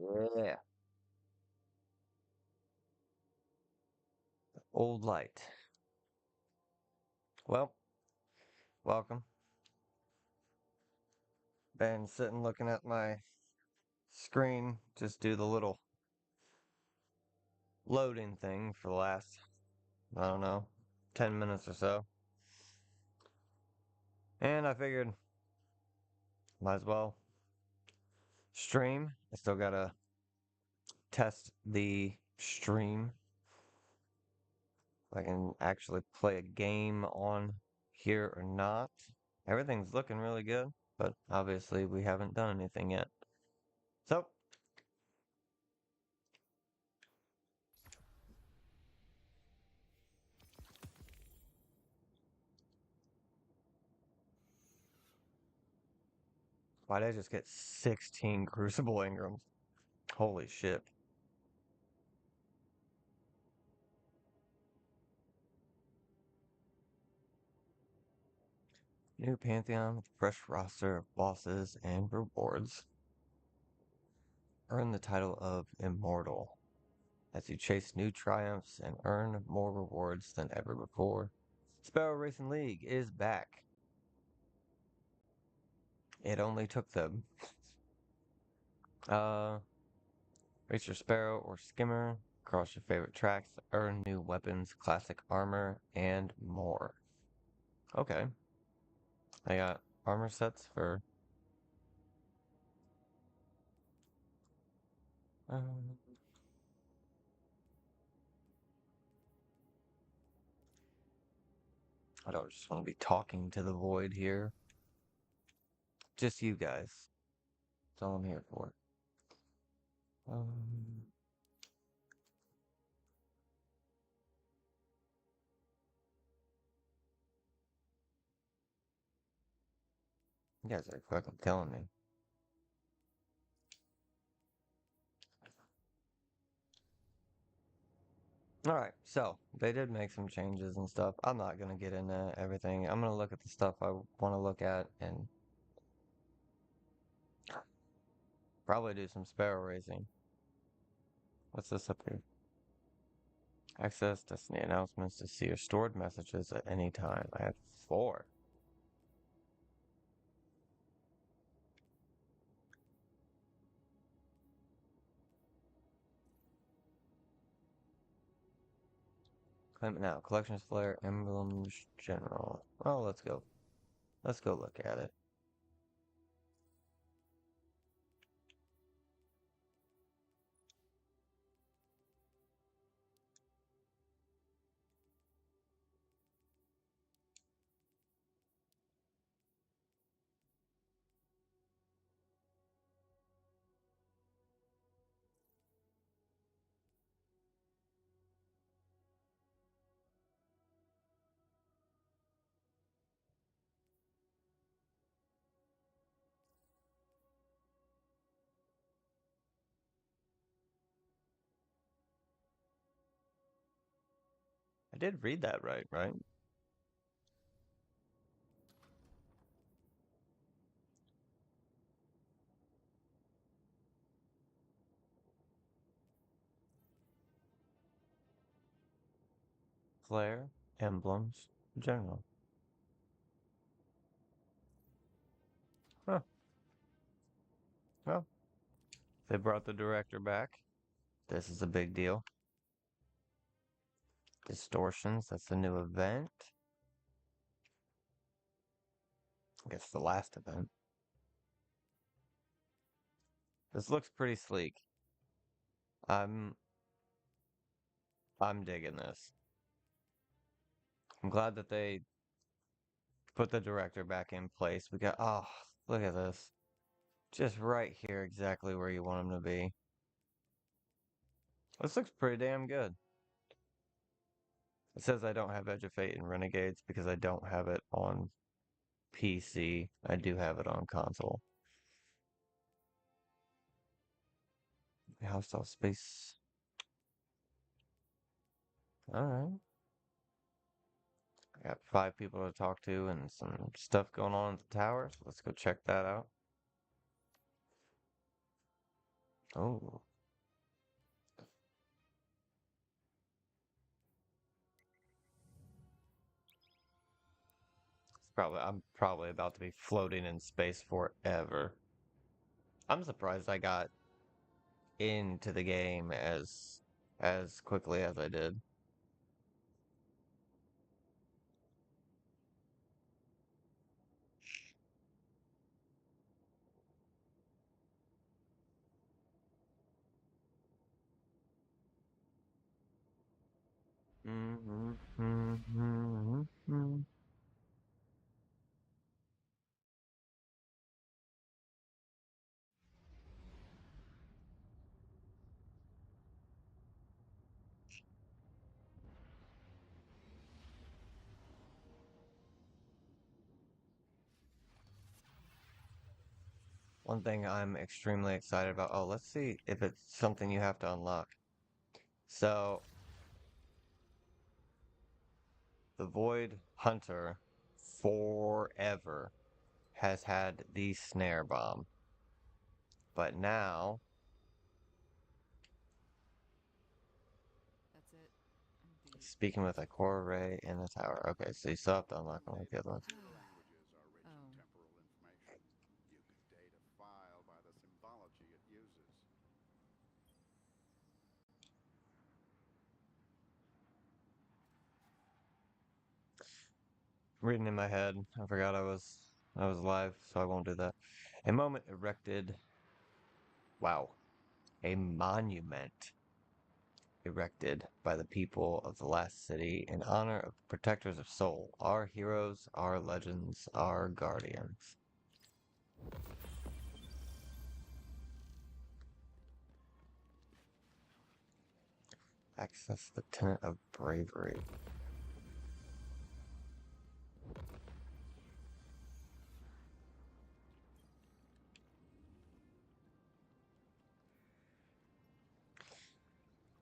Yeah. Old light. Well, welcome. Been sitting looking at my screen, just do the little loading thing for the last, I don't know, 10 minutes or so. And I figured, might as well stream. I still gotta test the stream. If I can actually play a game on here or not. Everything's looking really good, but obviously we haven't done anything yet. So, why did I just get 16 Crucible Ingrams? Holy shit. New Pantheon with a fresh roster of bosses and rewards. Earn the title of Immortal as you chase new triumphs and earn more rewards than ever before. Sparrow Racing League is back. It only took them. Race your Sparrow or Skimmer, cross your favorite tracks, earn new weapons, classic armor, and more. Okay. I got armor sets for um, I don't just want to be talking to the void here. Just you guys. That's all I'm here for. Um, you guys are fucking killing me. Alright, so they did make some changes and stuff. I'm not gonna get into everything. I'm gonna look at the stuff I want to look at and probably do some sparrow racing. What's this up here? Access Destiny announcements to see your stored messages at any time. I have 4. Claim it now. Collections flare, emblems, general. Oh, let's go. Let's go look at it. I did read that right? Flare, emblems, general. Huh. Well, they brought the director back. This is a big deal. Distortions, that's the new event. I guess the last event. This looks pretty sleek. I'm I'm digging this. I'm glad that they put the director back in place. We got, oh, look at this. Just right here, exactly where you want him to be. This looks pretty damn good. It says I don't have Edge of Fate and Renegades because I don't have it on PC. I do have it on console. Hostile space. Alright. I got 5 people to talk to and some stuff going on at the tower, so let's go check that out. Oh, I'm probably about to be floating in space forever. I'm surprised I got into the game as quickly as I did. One thing I'm extremely excited about. Oh, let's see if it's something you have to unlock. So, the Void Hunter forever has had the snare bomb. But now, That's it. I'm beat. speaking with a core array in the tower. Okay, so you still have to unlock one of the other ones. Languages are rich in Oh. temporal information. You can date a file by the symbology it uses. Reading in my head. I forgot I was live, so I won't do that. A moment erected. Wow. A monument erected by the people of the last city in honor of the protectors of soul, our heroes, our legends, our guardians. Access the tenet of bravery.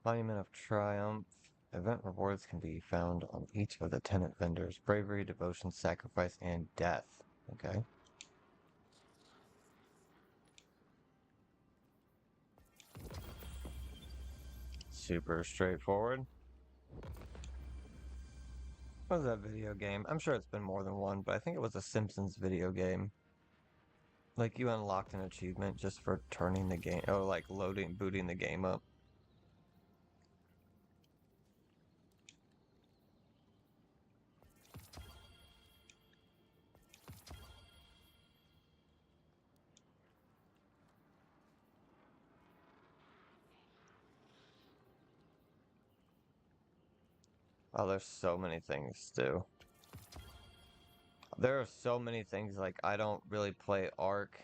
Monument of Triumph. Event rewards can be found on each of the tenant vendors. Bravery, devotion, sacrifice, and death. Okay. Super straightforward. What was that video game? I'm sure it's been more than one, but I think it was a Simpsons video game. Like you unlocked an achievement just for turning the game, or like booting the game up. Oh, there's so many things to do. There are so many things, like I don't really play Arc.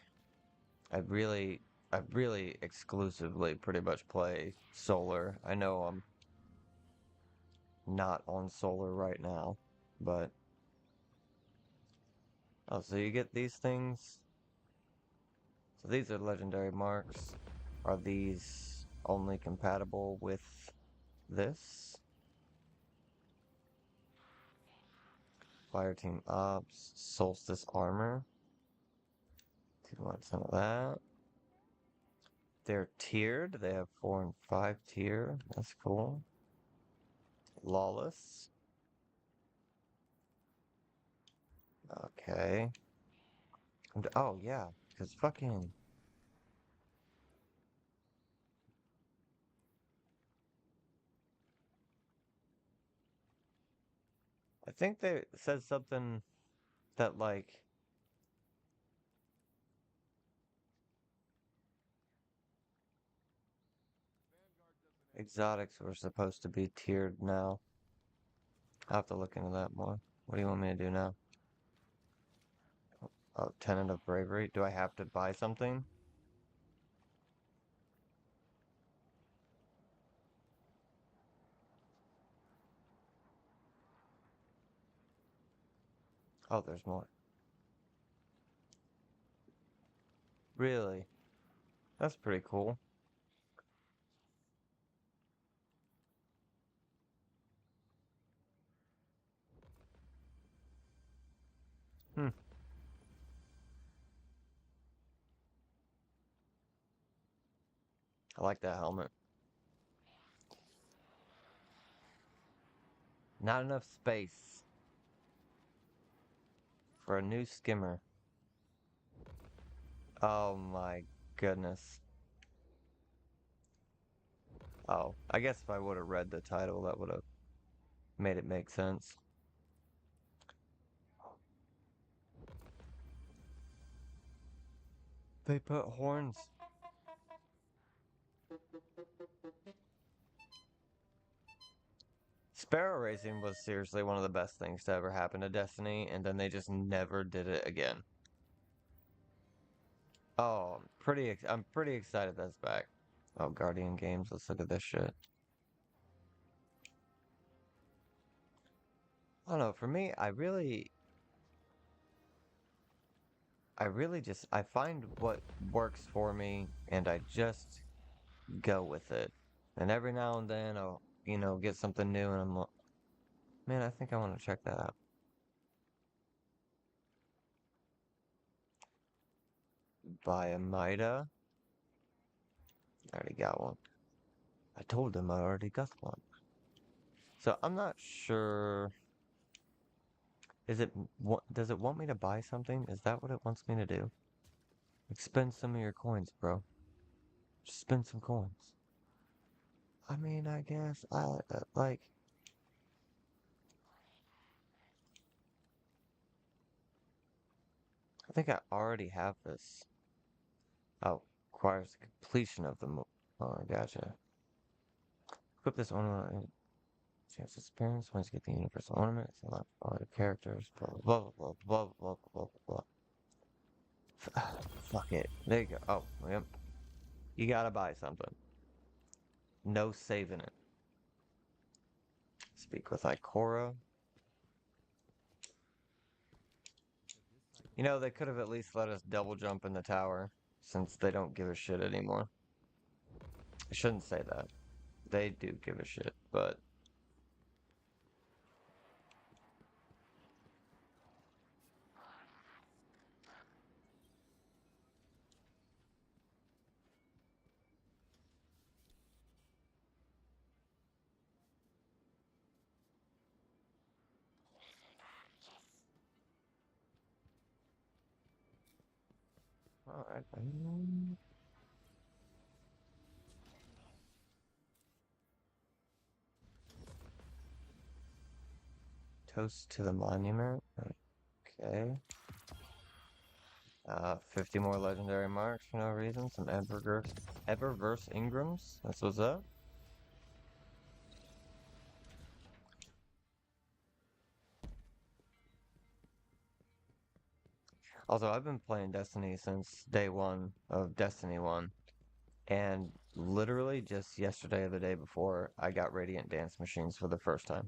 I really I really exclusively pretty much play Solar. I know I'm not on Solar right now, but oh, so you get these things. So these are legendary marks. Are these only compatible with this? Fireteam Ops, Solstice Armor. Do you want some of that? They're tiered. They have 4 and 5 tier. That's cool. Lawless. Okay. Oh, yeah. Because fucking. I think they said something that, like, exotics were supposed to be tiered now. I'll have to look into that more. What do you want me to do now? Oh, Tenet of Bravery. Do I have to buy something? Oh, there's more. Really? That's pretty cool. Hmm. I like that helmet. Not enough space for a new skimmer. Oh my goodness. Oh, I guess if I would have read the title, that would have made it make sense. They put horns. Sparrow Racing was seriously one of the best things to ever happen to Destiny, and then they just never did it again. Oh, I'm pretty excited that's back. Oh, Guardian Games, let's look at this shit. I don't know, for me, I find what works for me, and I just go with it. And every now and then I'll, get something new, and I'm like, man, I think I want to check that out. Buy a Mida. I already got one. I told them I already got one. So I'm not sure. Does it want me to buy something? Is that what it wants me to do? Like, spend some of your coins, bro. Just spend some coins. I mean, I guess like. I think I already have this. Oh, requires the completion of the. Oh, I gotcha. Equip this ornament. Chance experience. Once you get the universal ornament, it's a lot of other characters. Blah blah blah blah blah blah blah blah. Fuck it. There you go. Oh, yep. You gotta buy something. No saving it. Speak with Ikora. They could have at least let us double jump in the tower, since they don't give a shit anymore. I shouldn't say that. They do give a shit, but... Alright. Toast to the monument. Okay. 50 more legendary marks for no reason. Some Eververse Ingrams. That's what's up. Also, I've been playing Destiny since day one of Destiny 1. And literally just yesterday or the day before, I got Radiant Dance Machines for the first time.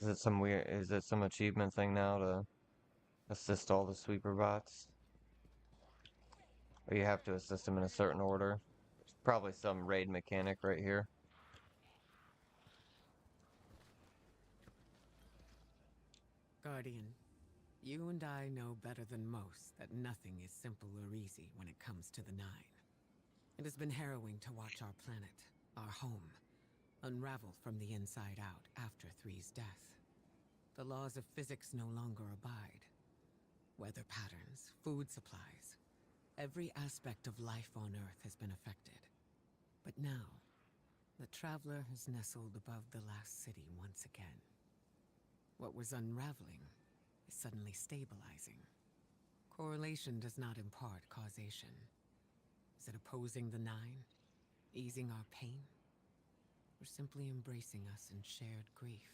Is it some achievement thing now to assist all the sweeper bots? Or you have to assist them in a certain order? There's probably some raid mechanic right here. Guardian, you and I know better than most that nothing is simple or easy when it comes to the Nine. It has been harrowing to watch our planet, our home, unravel from the inside out after Three's death. The laws of physics no longer abide. Weather patterns, food supplies, every aspect of life on Earth has been affected. But now, the Traveler has nestled above the last city once again. What was unraveling is suddenly stabilizing. Correlation does not impart causation. Is it opposing the Nine? Easing our pain? Or simply embracing us in shared grief?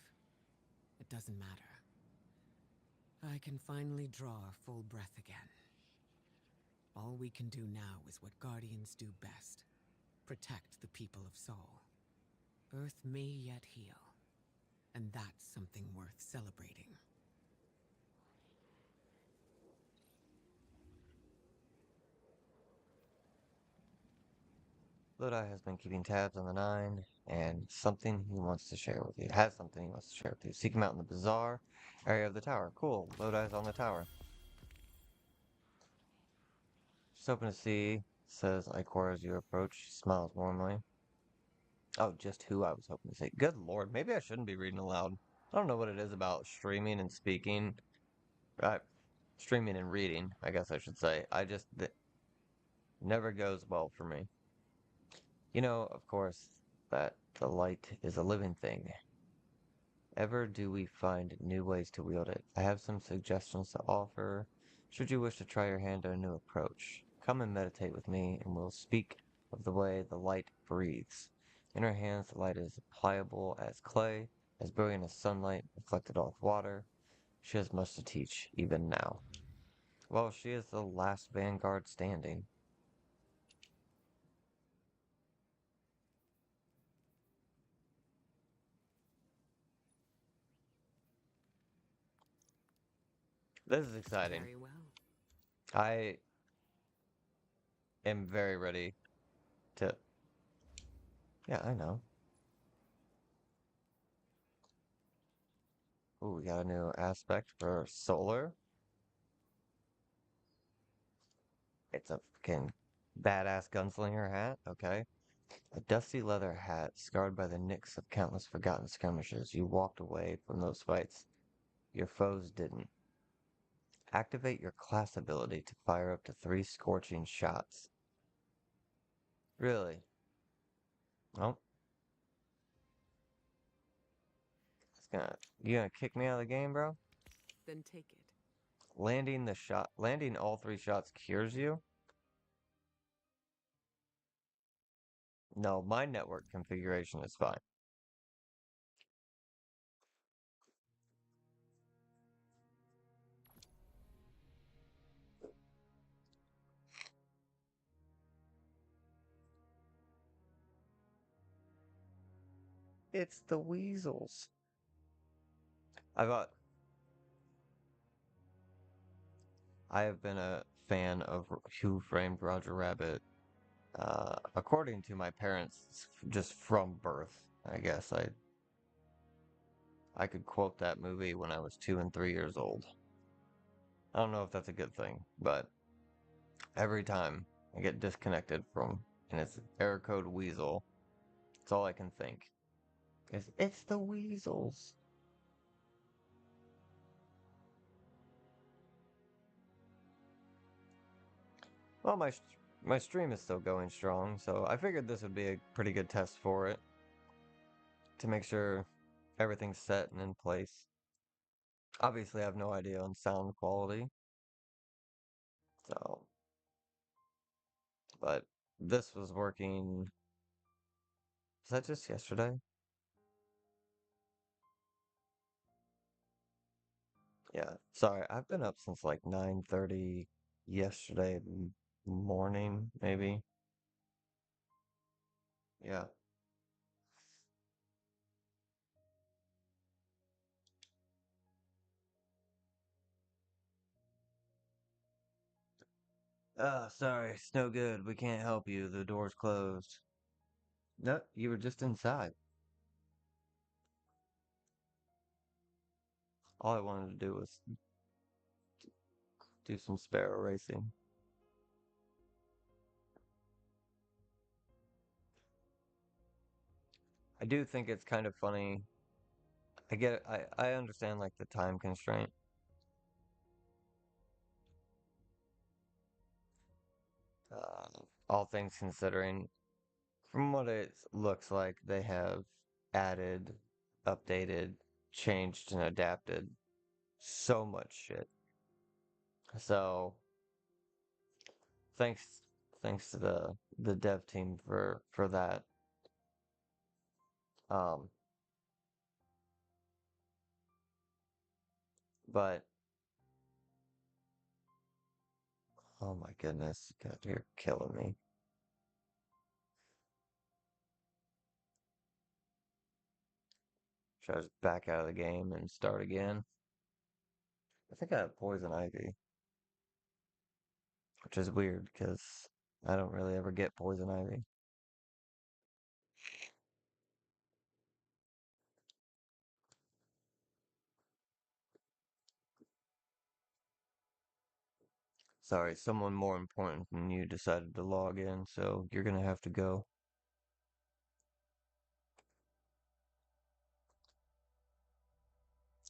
It doesn't matter. I can finally draw a full breath again. All we can do now is what Guardians do best. Protect the people of Sol. Earth may yet heal. And that's something worth celebrating. Lodi has been keeping tabs on the Nine, and something he wants to share with you. Has something he wants to share with you. Seek him out in the bizarre area of the tower. Cool. Lodi's on the tower. Just hoping to see, says Ikor as you approach. She smiles warmly. Oh, just who I was hoping to see. Good lord, maybe I shouldn't be reading aloud. I don't know what it is about streaming and speaking. Uh, Streaming and reading, I guess I should say. Never goes well for me. You know, of course, that the light is a living thing. Ever do we find new ways to wield it? I have some suggestions to offer. Should you wish to try your hand at a new approach, come and meditate with me, and we'll speak of the way the light breathes. In her hands, the light is pliable as clay, as brilliant as sunlight reflected off water. She has much to teach, even now. Well, she is the last vanguard standing. This is exciting. Very well. I am very ready to. Yeah, I know. Ooh, we got a new aspect for solar. It's a fucking badass gunslinger hat, okay? A dusty leather hat scarred by the nicks of countless forgotten skirmishes. You walked away from those fights. Your foes didn't. Activate your class ability to fire up to 3 scorching shots. Really? Oh, it's gonna you gonna kick me out of the game, bro? Then take it. Landing all 3 shots cures you? No, my network configuration is fine. It's the weasels. I thought I have been a fan of Who Framed Roger Rabbit, according to my parents, just from birth. I guess I could quote that movie when I was 2 and 3 years old. I don't know if that's a good thing, but every time I get disconnected from, and it's error code weasel, it's all I can think. It's the weasels. Well, my stream is still going strong, so I figured this would be a pretty good test for it to make sure everything's set and in place. Obviously, I have no idea on sound quality, so but this was working. Was that just yesterday? Yeah. Sorry, I've been up since like 9:30 yesterday morning, maybe. Yeah. Sorry, it's no good. We can't help you. The door's closed. No, you were just inside. All I wanted to do was do some sparrow racing. I do think it's kind of funny. I get it. I understand like the time constraint. All things considering, from what it looks like, they have added, updated, changed, and adapted so much shit. So thanks, thanks to the dev team for that. Um, but oh my goodness, God, you're killing me. Should I just back out of the game and start again? I think I have poison ivy, which is weird because I don't really ever get poison ivy. Sorry, someone more important than you decided to log in, so you're gonna have to go.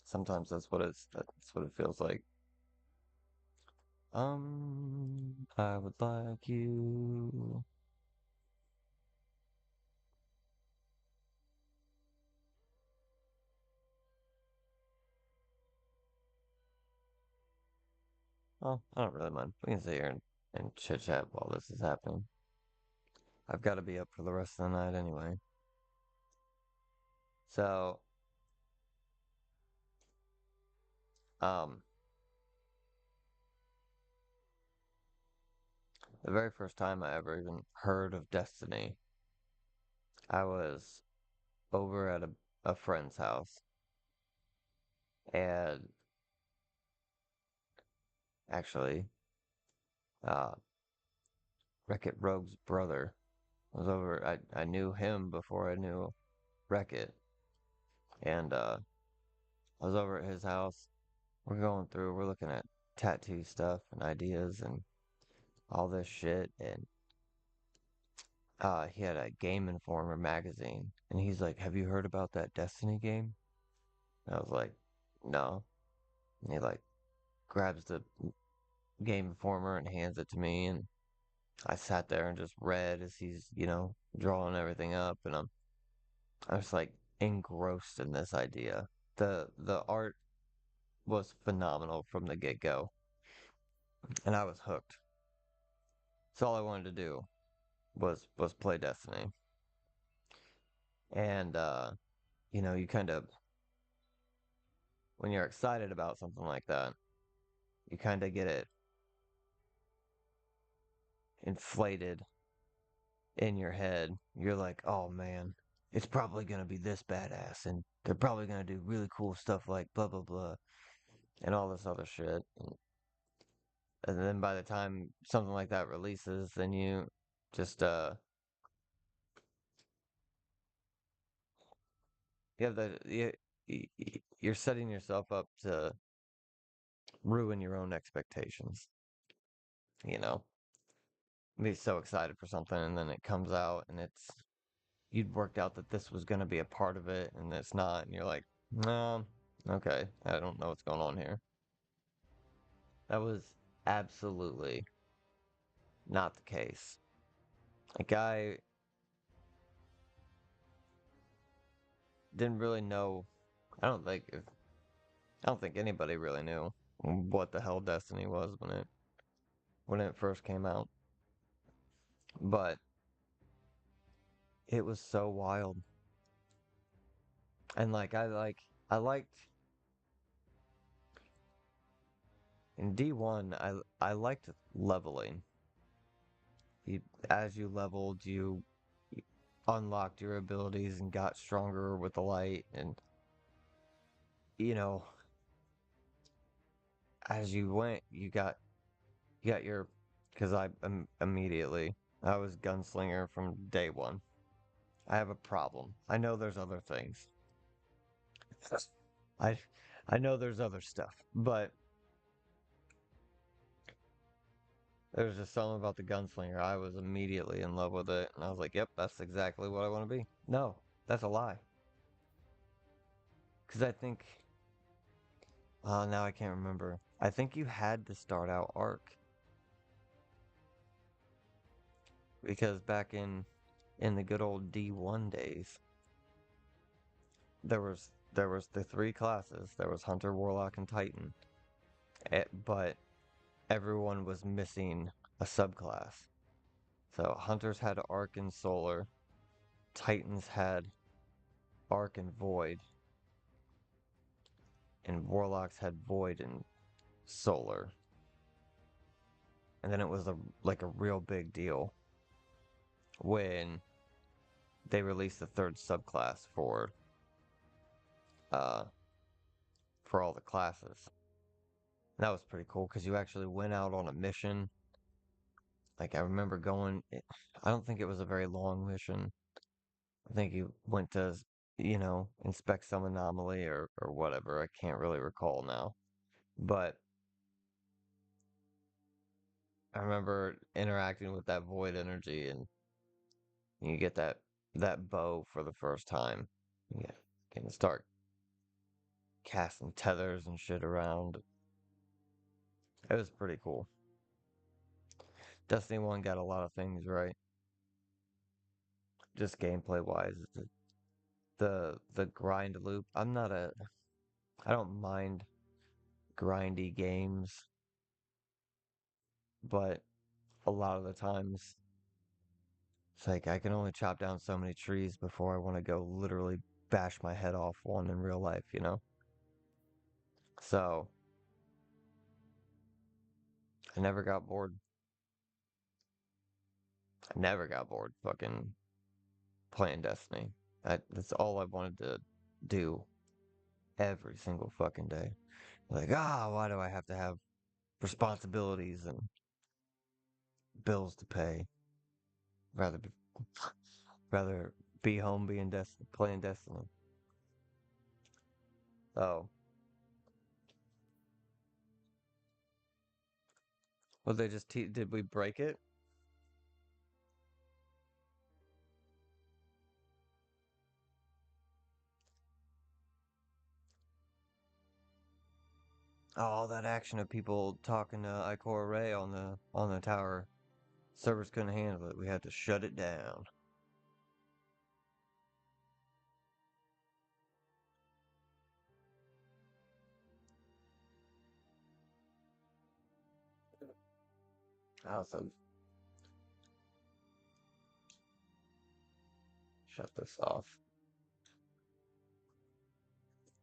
Sometimes that's what it feels like. I would like you. Well, I don't really mind. We can sit here and chit chat while this is happening. I've got to be up for the rest of the night anyway. So, um, the very first time I ever even heard of Destiny, I was over at a friend's house, and actually, uh, Wreck-It Rogue's brother was over. I knew him before I knew Wreck-It, and I was over at his house. We're going through, we're looking at tattoo stuff and ideas and all this shit, and he had a Game Informer magazine, and he's like, "Have you heard about that Destiny game?" And I was like, "No." And he like grabs the Game Informer and hands it to me, and I sat there and just read as he's, drawing everything up, and I was like engrossed in this idea. The art was phenomenal from the get-go, and I was hooked. So all I wanted to do was play Destiny. And you kind of when you're excited about something like that, you kind of get it inflated in your head. You're like, "Oh man, it's probably going to be this badass and they're probably going to do really cool stuff like blah blah blah and all this other shit." And then by the time something like that releases, then you just you have you're setting yourself up to ruin your own expectations, you know. Be so excited for something and then it comes out and you'd worked out that this was going to be a part of it and it's not, and you're like, no, okay, I don't know what's going on here. That was absolutely not the case. Like, I didn't really know. I don't think I don't think anybody really knew what the hell Destiny was when it first came out. But it was so wild. And like I liked in D1, I liked leveling. You, as you leveled, you unlocked your abilities and got stronger with the light, and you know, as you went, you got your because immediately I was gunslinger from day one. I have a problem. I know there's other things. I I know there's other stuff, but there's just something about the gunslinger. I was immediately in love with it, and I was like, "Yep, that's exactly what I want to be." No, that's a lie. Because I think, now I can't remember. I think you had to start out Arc because back in the good old D1 days, there was the three classes. There was Hunter, Warlock, and Titan. But everyone was missing a subclass. So Hunters had Arc and Solar, Titans had Arc and Void, and Warlocks had Void and Solar. And then it was like a real big deal when they released the third subclass uh for all the classes. And that was pretty cool because you actually went out on a mission. Like I remember I don't think it was a very long mission. I think you went to, inspect some anomaly or whatever. I can't really recall now. But I remember interacting with that void energy, and you get that bow for the first time. Yeah, can start casting tethers and shit around. It was pretty cool. Destiny 1 got a lot of things right, just gameplay wise. The grind loop. I don't mind grindy games, but a lot of the times it's like I can only chop down so many trees before I want to go literally bash my head off one in real life, you know? So I never got bored. I never got bored fucking playing Destiny. That's all I wanted to do every single fucking day. Like, why do I have to have responsibilities and bills to pay? Rather be, rather be home being playing Destiny. Oh, well, they just did we break it? Oh, that action of people talking to Ikora Ray on the tower. Servers couldn't handle it. We had to shut it down. Awesome. Shut this off.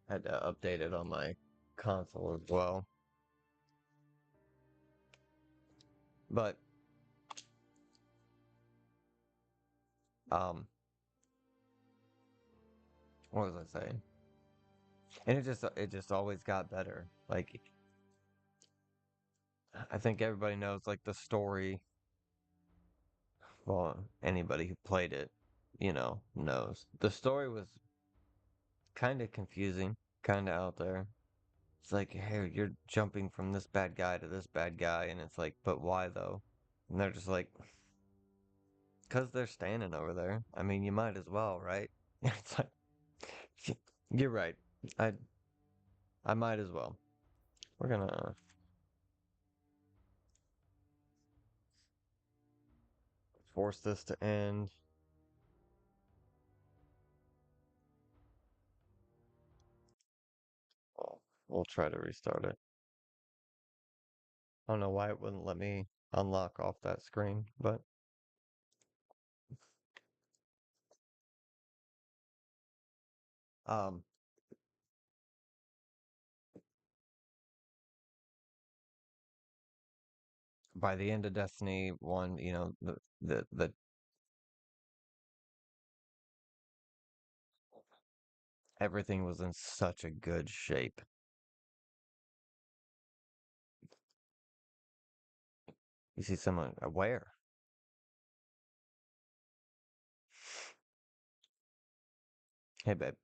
Had to update it on my console as well. But um, what was I saying? And it just always got better. Like I think everybody knows like the story. Well, anybody who played it, knows. The story was kind of confusing, kind of out there. It's like, hey, you're jumping from this bad guy to this bad guy, and it's like, but why though? And they're just like, because they're standing over there. I mean, you might as well, right? It's like, you're right. I I might as well. We're gonna force this to end. We'll try to restart it. I don't know why it wouldn't let me unlock off that screen, but um, by the end of Destiny 1, the everything was in such a good shape. You see someone where? Hey babe,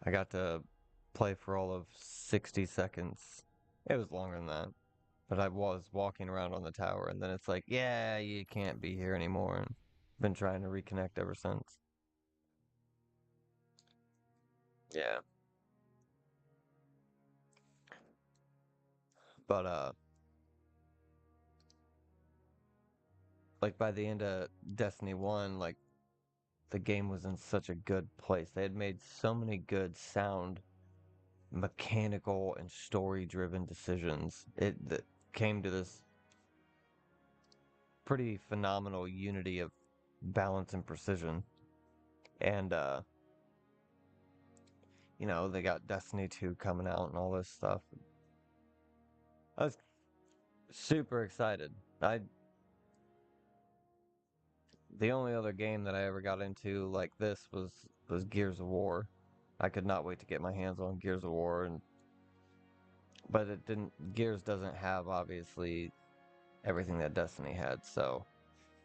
I got to play for all of 60 seconds. It was longer than that, but I was walking around on the tower, and then it's like, yeah, you can't be here anymore. And been trying to reconnect ever since. Yeah, but like by the end of Destiny 1, like the game was in such a good place. They had made so many good sound, mechanical, and story-driven decisions. It that came to this pretty phenomenal unity of balance and precision. And they got Destiny 2 coming out and all this stuff. I was super excited. I The only other game that I ever got into like this was Gears of War. I could not wait to get my hands on Gears of War, and but it didn't Gears doesn't have obviously everything that Destiny had, so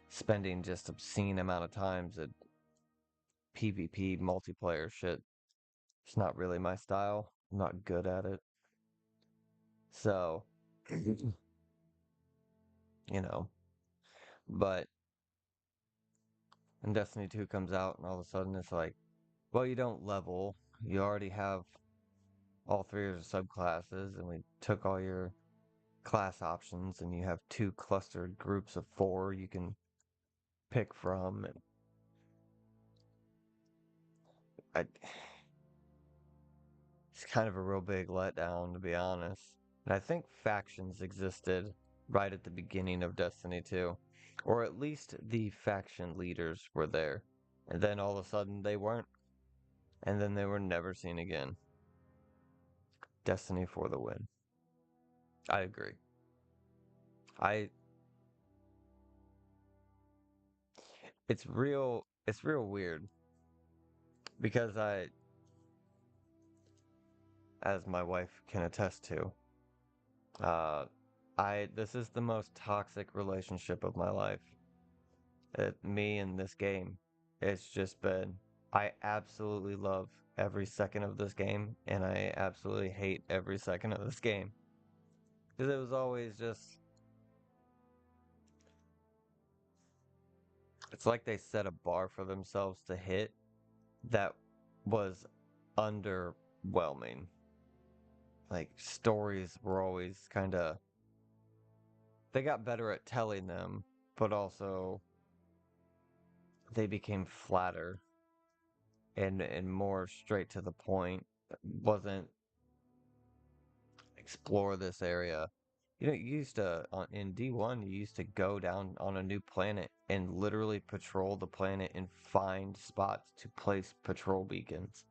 spending just obscene amount of times at PvP multiplayer shit, it's not really my style. I'm not good at it. So you know. But and Destiny 2 comes out, and all of a sudden it's like, well, you don't level. You already have all three of your subclasses, and we took all your class options, and you have two clustered groups of four you can pick from. And I, it's kind of a real big letdown, to be honest. And I think factions existed right at the beginning of Destiny 2, or at least the faction leaders were there. And then all of a sudden they weren't, and then they were never seen again. Destiny for the win. I agree. I it's real weird because as my wife can attest to, uh this is the most toxic relationship of my life. Me and this game. It's just been I absolutely love every second of this game, and I absolutely hate every second of this game. Because it was always just it's like they set a bar for themselves to hit that was underwhelming. Like stories were always kind of they got better at telling them, but also they became flatter and more straight to the point. Wasn't explore this area. You know, you used to in D1, you used to go down on a new planet and literally patrol the planet and find spots to place patrol beacons.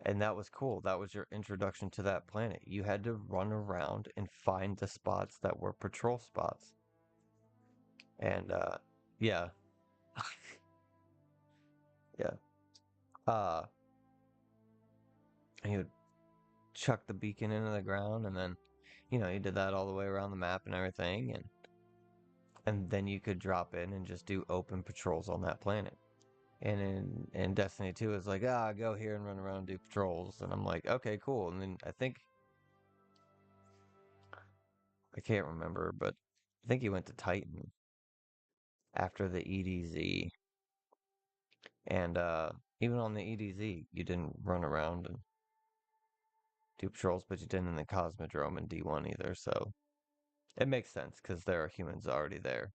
And that was cool. That was your introduction to that planet. You had to run around and find the spots that were patrol spots. And yeah, yeah. Uh and you would chuck the beacon into the ground, and then you did that all the way around the map and everything, and then you could drop in and just do open patrols on that planet. And in Destiny 2, it's like, go here and run around and do patrols. And I'm like, okay, cool. And then I can't remember, but I think you went to Titan after the EDZ. And even on the EDZ, you didn't run around and do patrols, but you didn't in the Cosmodrome in D1 either. So it makes sense because there are humans already there.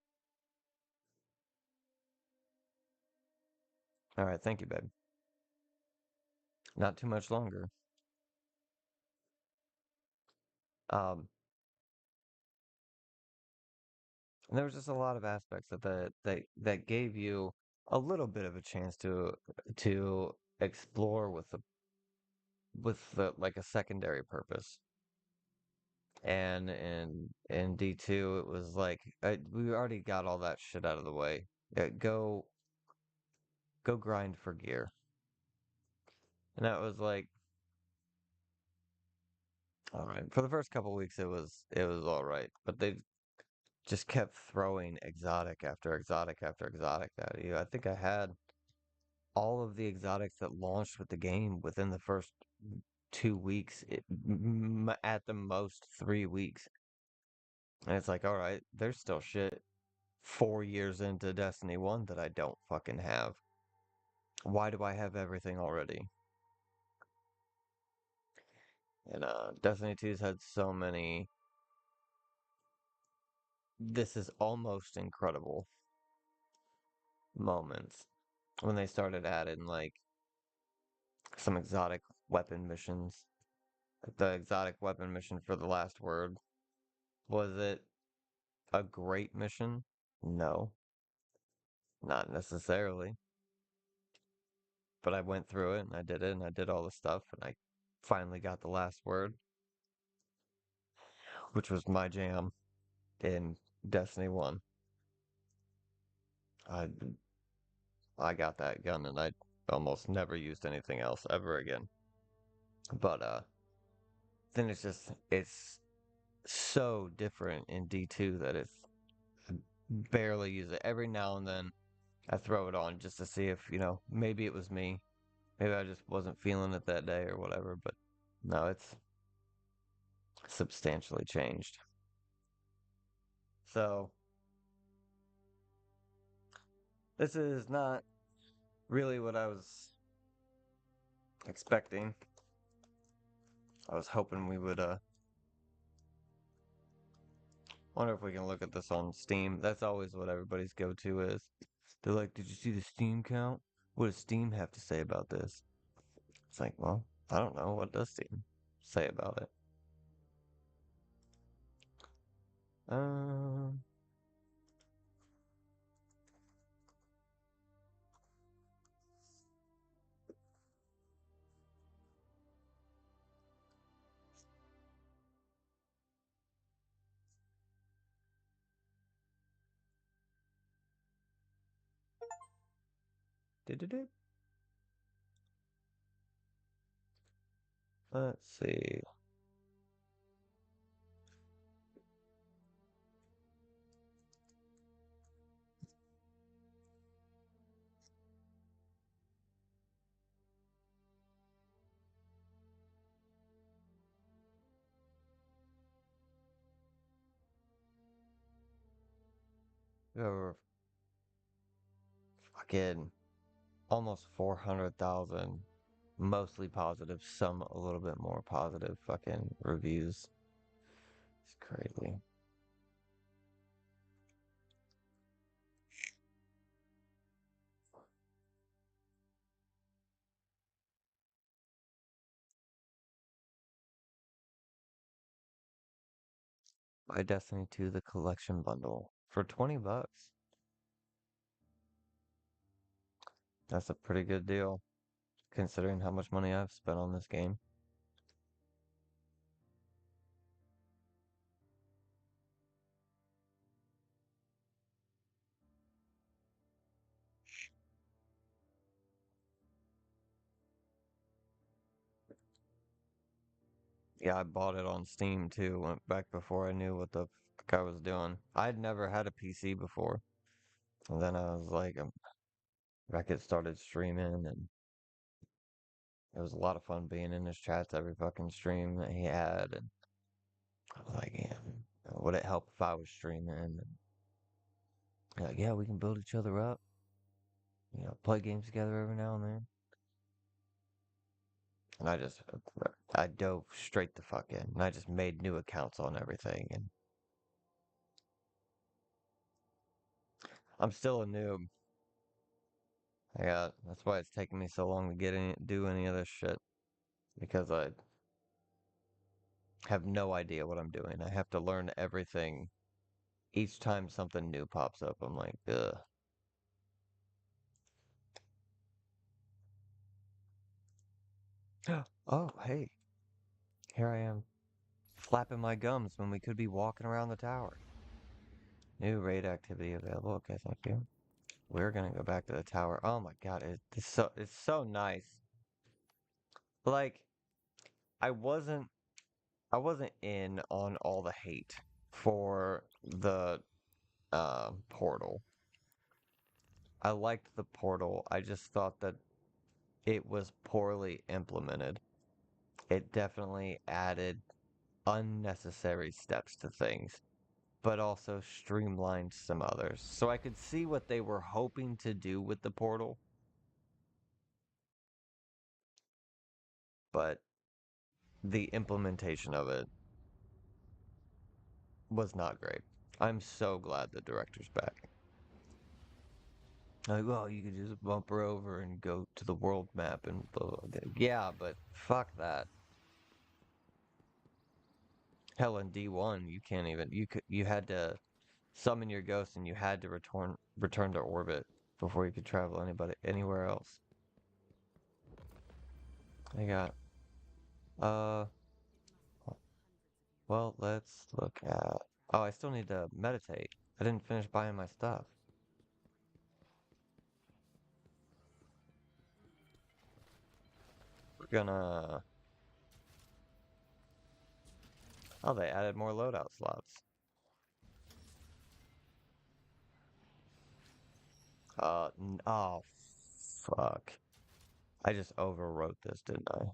All right, thank you, babe. Not too much longer. Um, and there was just a lot of aspects of that gave you a little bit of a chance to explore with like a secondary purpose. And in D2, it was like we already got all that shit out of the way. Go grind for gear. And that was like, all right. For the first couple weeks, it was all right, but they just kept throwing exotic after exotic after exotic at you. I think I had all of the exotics that launched with the game within the first 2 weeks, at the most 3 weeks. And it's like, all right, there's still shit 4 years into Destiny 1 that I don't fucking have. Why do I have everything already? And Destiny 2's had so many. This is almost incredible moments when they started adding like some exotic weapon missions. Like the exotic weapon mission for the last word. Was it a great mission? No, not necessarily. But I went through it and I did it and I did all the stuff and I finally got the last word, which was my jam in Destiny 1. I I got that gun and I almost never used anything else ever again. But then it's so different in D2 that I barely use it. Every now and then I throw it on just to see if, maybe it was me. Maybe I just wasn't feeling it that day or whatever, but no, it's substantially changed. So this is not really what I was expecting. I was hoping we would wonder if we can look at this on Steam. That's always what everybody's go-to is. They're like, did you see the Steam count? What does Steam have to say about this? It's like, well, I don't know. What does Steam say about it? Um, did it? Let's see. Over fucking almost 400,000, mostly positive, some a little bit more positive fucking reviews. It's crazy. Buy Destiny 2 the collection bundle for 20 bucks. That's a pretty good deal considering how much money I've spent on this game. Yeah, I bought it on Steam too, went back before I knew what the fuck I was doing. I'd never had a PC before. And then I was like, Beckett started streaming, and it was a lot of fun being in his chats every fucking stream that he had. And I was like, yeah, would it help if I was streaming? And like, yeah, we can build each other up, play games together every now and then. And I dove straight the fuck in, and I just made new accounts on everything. And I'm still a noob. That's why it's taking me so long to do any of this shit, because I have no idea what I'm doing. I have to learn everything each time something new pops up. I'm like, ugh. Oh, hey, here I am, flapping my gums when we could be walking around the tower. New raid activity available. Okay, thank you. We're gonna go back to the tower. Oh my god, it's so nice. Like, I wasn't I wasn't in on all the hate for the portal. I liked the portal. I just thought that it was poorly implemented. It definitely added unnecessary steps to things, but also streamlined some others. So I could see what they were hoping to do with the portal, but the implementation of it was not great. I'm so glad the director's back. Like, well, you could just bumper over and go to the world map and blah, blah, blah. Yeah, but fuck that. Hell, in D1, you can't even you had to summon your ghost and you had to return to orbit before you could travel anywhere else. I got uh well, let's look at oh, I still need to meditate. I didn't finish buying my stuff. We're gonna oh, they added more loadout slots. Oh, fuck. I just overwrote this, didn't I?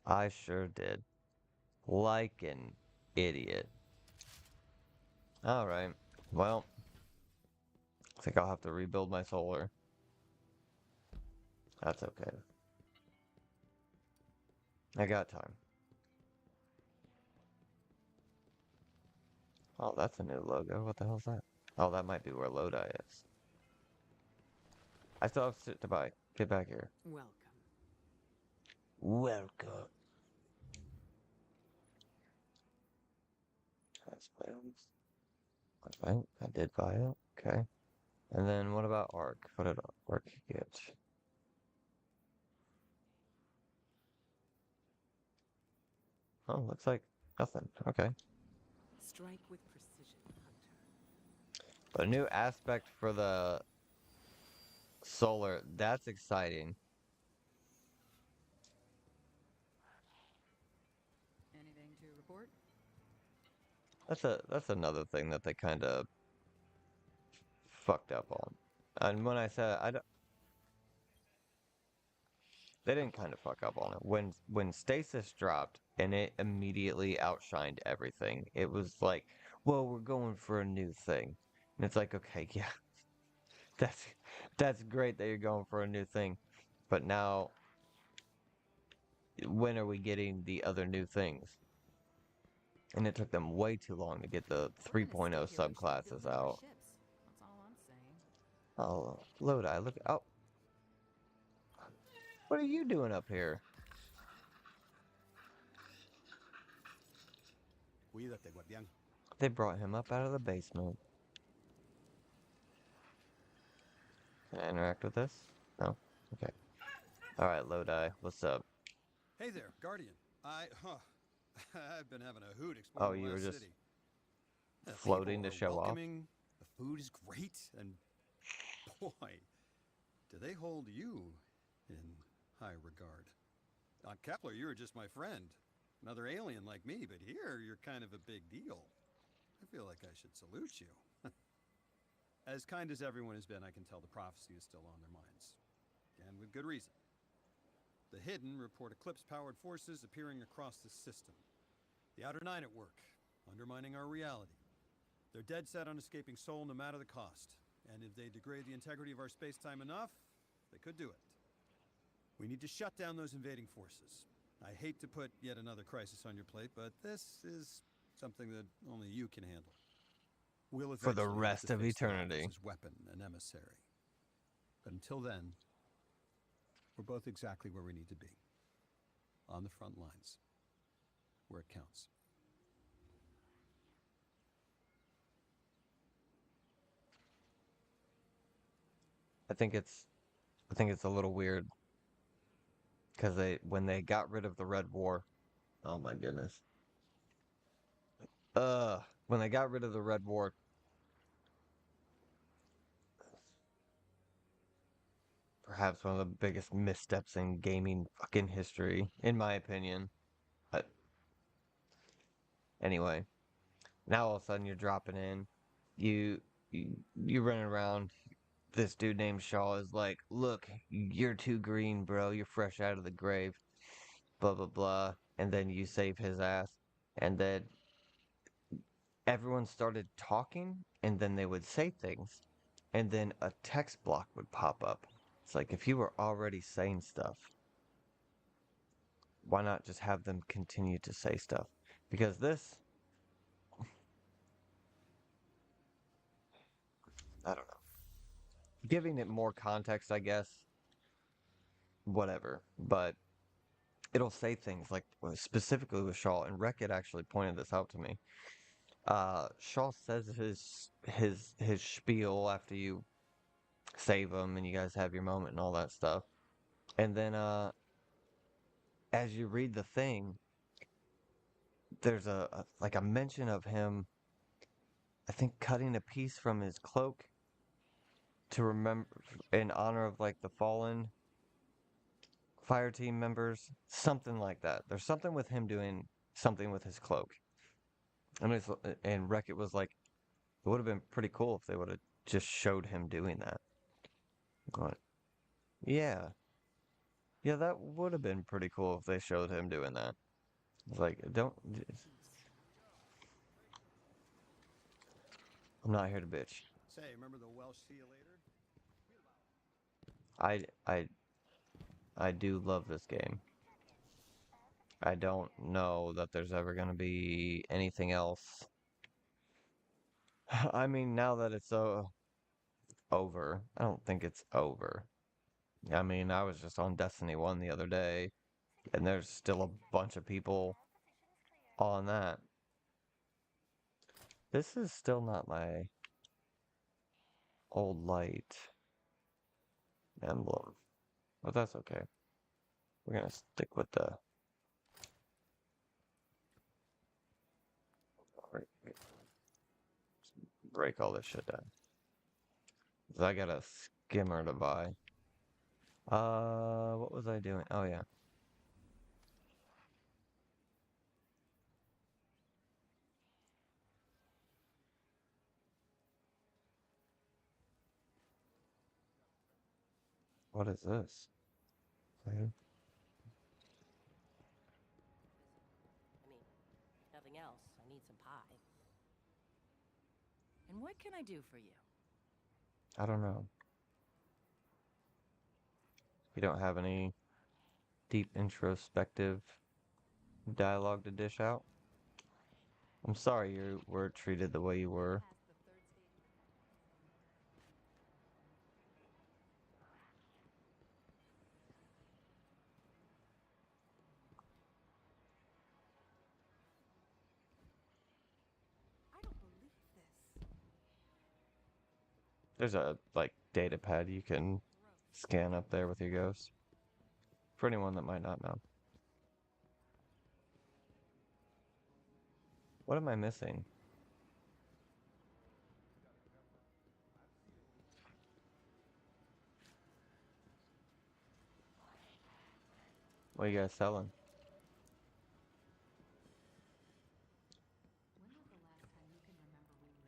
I sure did. Like an idiot. Alright. Well, I think I'll have to rebuild my solar. That's okay. I got time. Oh, that's a new logo. What the hell's that? Oh, that might be where Lodi is. I still have shit to buy. Get back here. Welcome. Welcome. That's right. I did buy it. Okay. And then what about Arc? What did Arc get? Oh, looks like nothing. Okay. Strike with precision, Hunter. But a new aspect for the solar. That's exciting. Anything to report? That's another thing that they kind of fucked up on. And when I said they didn't kind of fuck up on it. When stasis dropped and it immediately outshined everything. It was like, well, we're going for a new thing. And it's like, okay, yeah. That's that's great that you're going for a new thing. But now when are we getting the other new things? And it took them way too long to get the 3.0 subclasses out. That's all I'm saying. Oh, Lodi, look. Oh, what are you doing up here? Cuídate, guardián. They brought him up out of the basement. Can I interact with this? No? Okay. Alright, Lodi, what's up? Hey there, Guardian. I've been having a hoot Oh, exploring you the were West just City. The floating to people are show off? welcoming, the food is great, and boy, do they hold you in high regard. On Kepler, you were just my friend. Another alien like me, but here you're kind of a big deal. I feel like I should salute you. As kind as everyone has been, I can tell the prophecy is still on their minds. And with good reason. The Hidden report eclipse-powered forces appearing across the system. The Outer Nine at work, undermining our reality. They're dead set on escaping Sol no matter the cost. And if they degrade the integrity of our space-time enough, they could do it. We need to shut down those invading forces. I hate to put yet another crisis on your plate, but this is something that only you can handle. We'll For the eventually have rest to of face the eternity. Atlas's weapon and emissary. But until then, we're both exactly where we need to be. On the front lines. Where it counts. I think it's a little weird. Because when they got rid of the Red War, oh my goodness. When they got rid of the Red War, perhaps one of the biggest missteps in gaming fucking history, in my opinion. But anyway, now all of a sudden you're dropping in, you running around. This dude named Shaw is like, look, you're too green, bro. You're fresh out of the grave. Blah blah blah. And then you save his ass, and then everyone started talking, and then they would say things, and then a text block would pop up. It's like, if you were already saying stuff, why not just have them continue to say stuff? Because this, I don't know. Giving it more context, I guess, whatever. But it'll say things like, specifically with Shaw, and Rec had actually pointed this out to me. Shaw says his spiel after you save him and you guys have your moment and all that stuff. And then as you read the thing, there's like a mention of him, I think, cutting a piece from his cloak to remember in honor of like the fallen fire team members, something like that. There's something with him doing something with his cloak. And Wreck-It was like, it would have been pretty cool if they would have just showed him doing that. Going, yeah. Yeah, that would have been pretty cool if they showed him doing that. It's like, I'm I'm not here to bitch. Say, remember the Welsh see you later? I I I do love this game. I don't know that there's ever gonna be anything else. I mean, now that it's over, I don't think it's over. I mean, I was just on Destiny 1 the other day, and there's still a bunch of people on that. This is still not my old light emblem, but that's okay. We're gonna stick with the. Break all this shit down. 'Cause I got a skimmer to buy. What was I doing? Oh yeah. What is this? Okay. I mean, nothing else. I need some pie. And what can I do for you? I don't know. We don't have any deep introspective dialogue to dish out. I'm sorry you were treated the way you were. I don't believe this. There's a like data pad you can scan up there with your ghost. For anyone that might not know. What am I missing? What are you guys selling?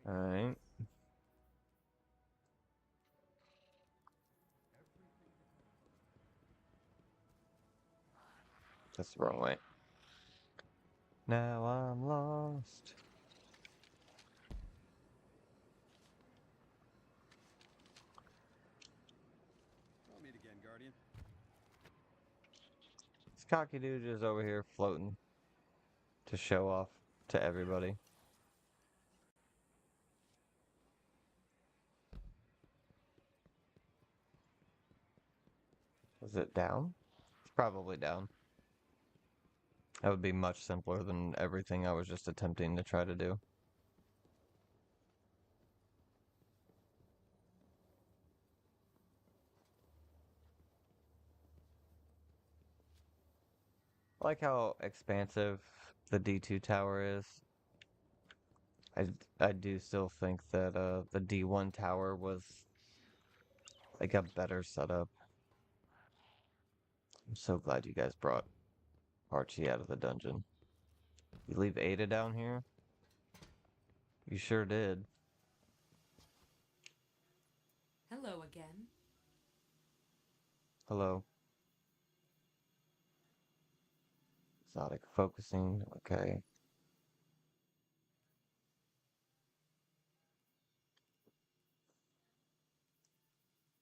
Alright. That's the wrong way. Now I'm lost. I'll meet again, Guardian. This cocky dude is over here floating to show off to everybody. Is it down? It's probably down. That would be much simpler than everything I was just attempting to try to do. I like how expansive the D2 tower is. I do still think that the D1 tower was like a better setup. I'm so glad you guys brought Archie out of the dungeon. You leave Ada down here? You sure did. Hello again. Hello. Exotic focusing, okay.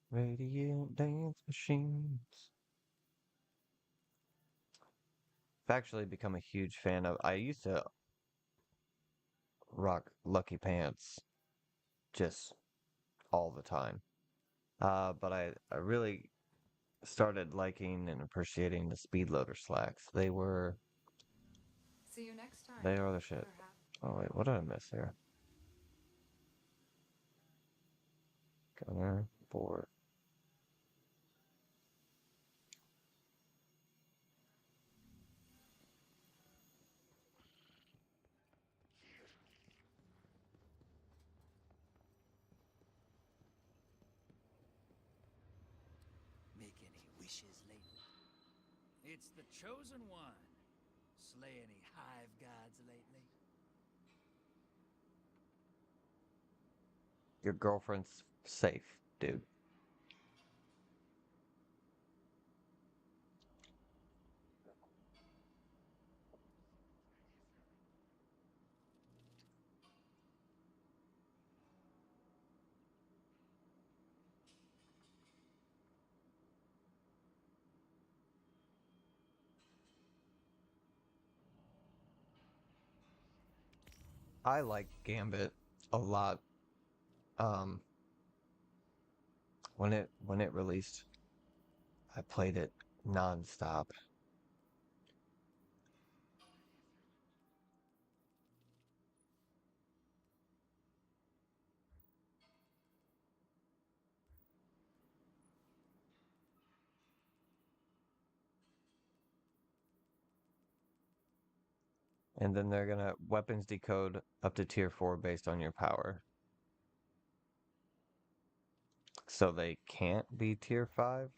Radiant dance machines. I've actually become a huge fan of. I used to rock Lucky Pants just all the time. But I really started liking and appreciating the speed loader slacks. See you next time. They are the shit. Perhaps. Oh wait, what did I miss here? Gunner, board. Make any wishes lately? It's the chosen one. Slay any hive gods lately? Your girlfriend's safe, dude. I like Gambit a lot. Um, when it released, I played it nonstop. And then they're gonna weapons decode up to tier 4 based on your power. So they can't be tier 5?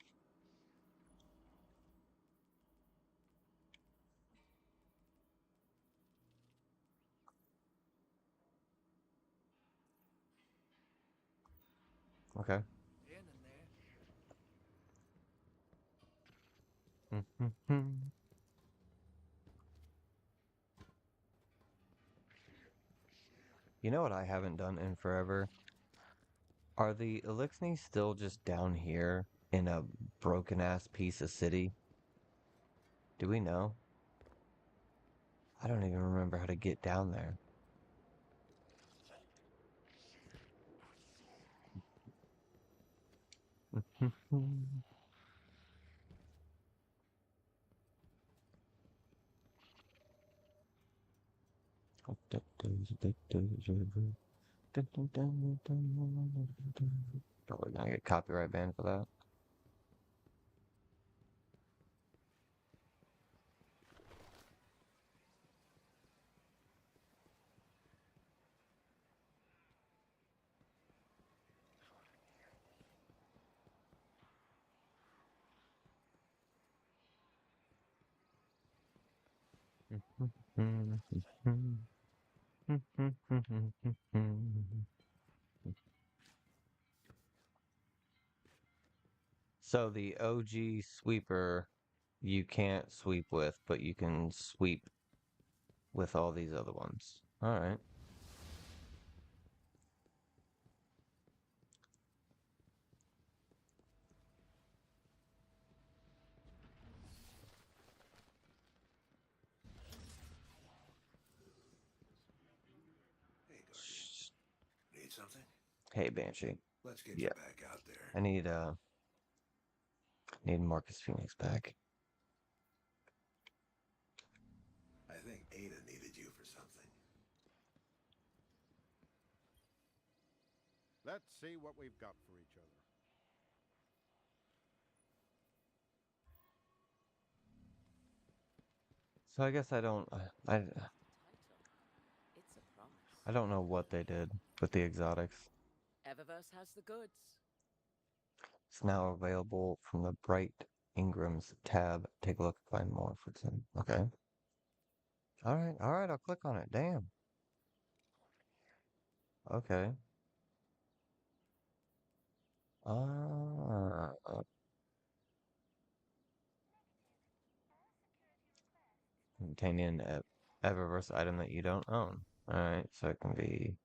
Okay. In and there. You know what I haven't done in forever? Are the Elixni still just down here in a broken ass piece of city? Do we know? I don't even remember how to get down there. Probably gonna get copyright banned for that. So the OG sweeper you can't sweep with, but you can sweep with all these other ones. All right. Hey, Guardian. Need something? Hey, Banshee. Let's get you Yeah, back out there. I need Marcus Phoenix back. I think Ada needed you for something. Let's see what we've got for each other. So I guess I don't Title. It's a promise. I don't know what they did with the exotics. Eververse has the goods. It's now available from the Bright Ingram's tab. Take a look and find more for some. Okay. All right, I'll click on it. Damn. Okay. Ah, containing an Eververse item that you don't own. Alright, so it can be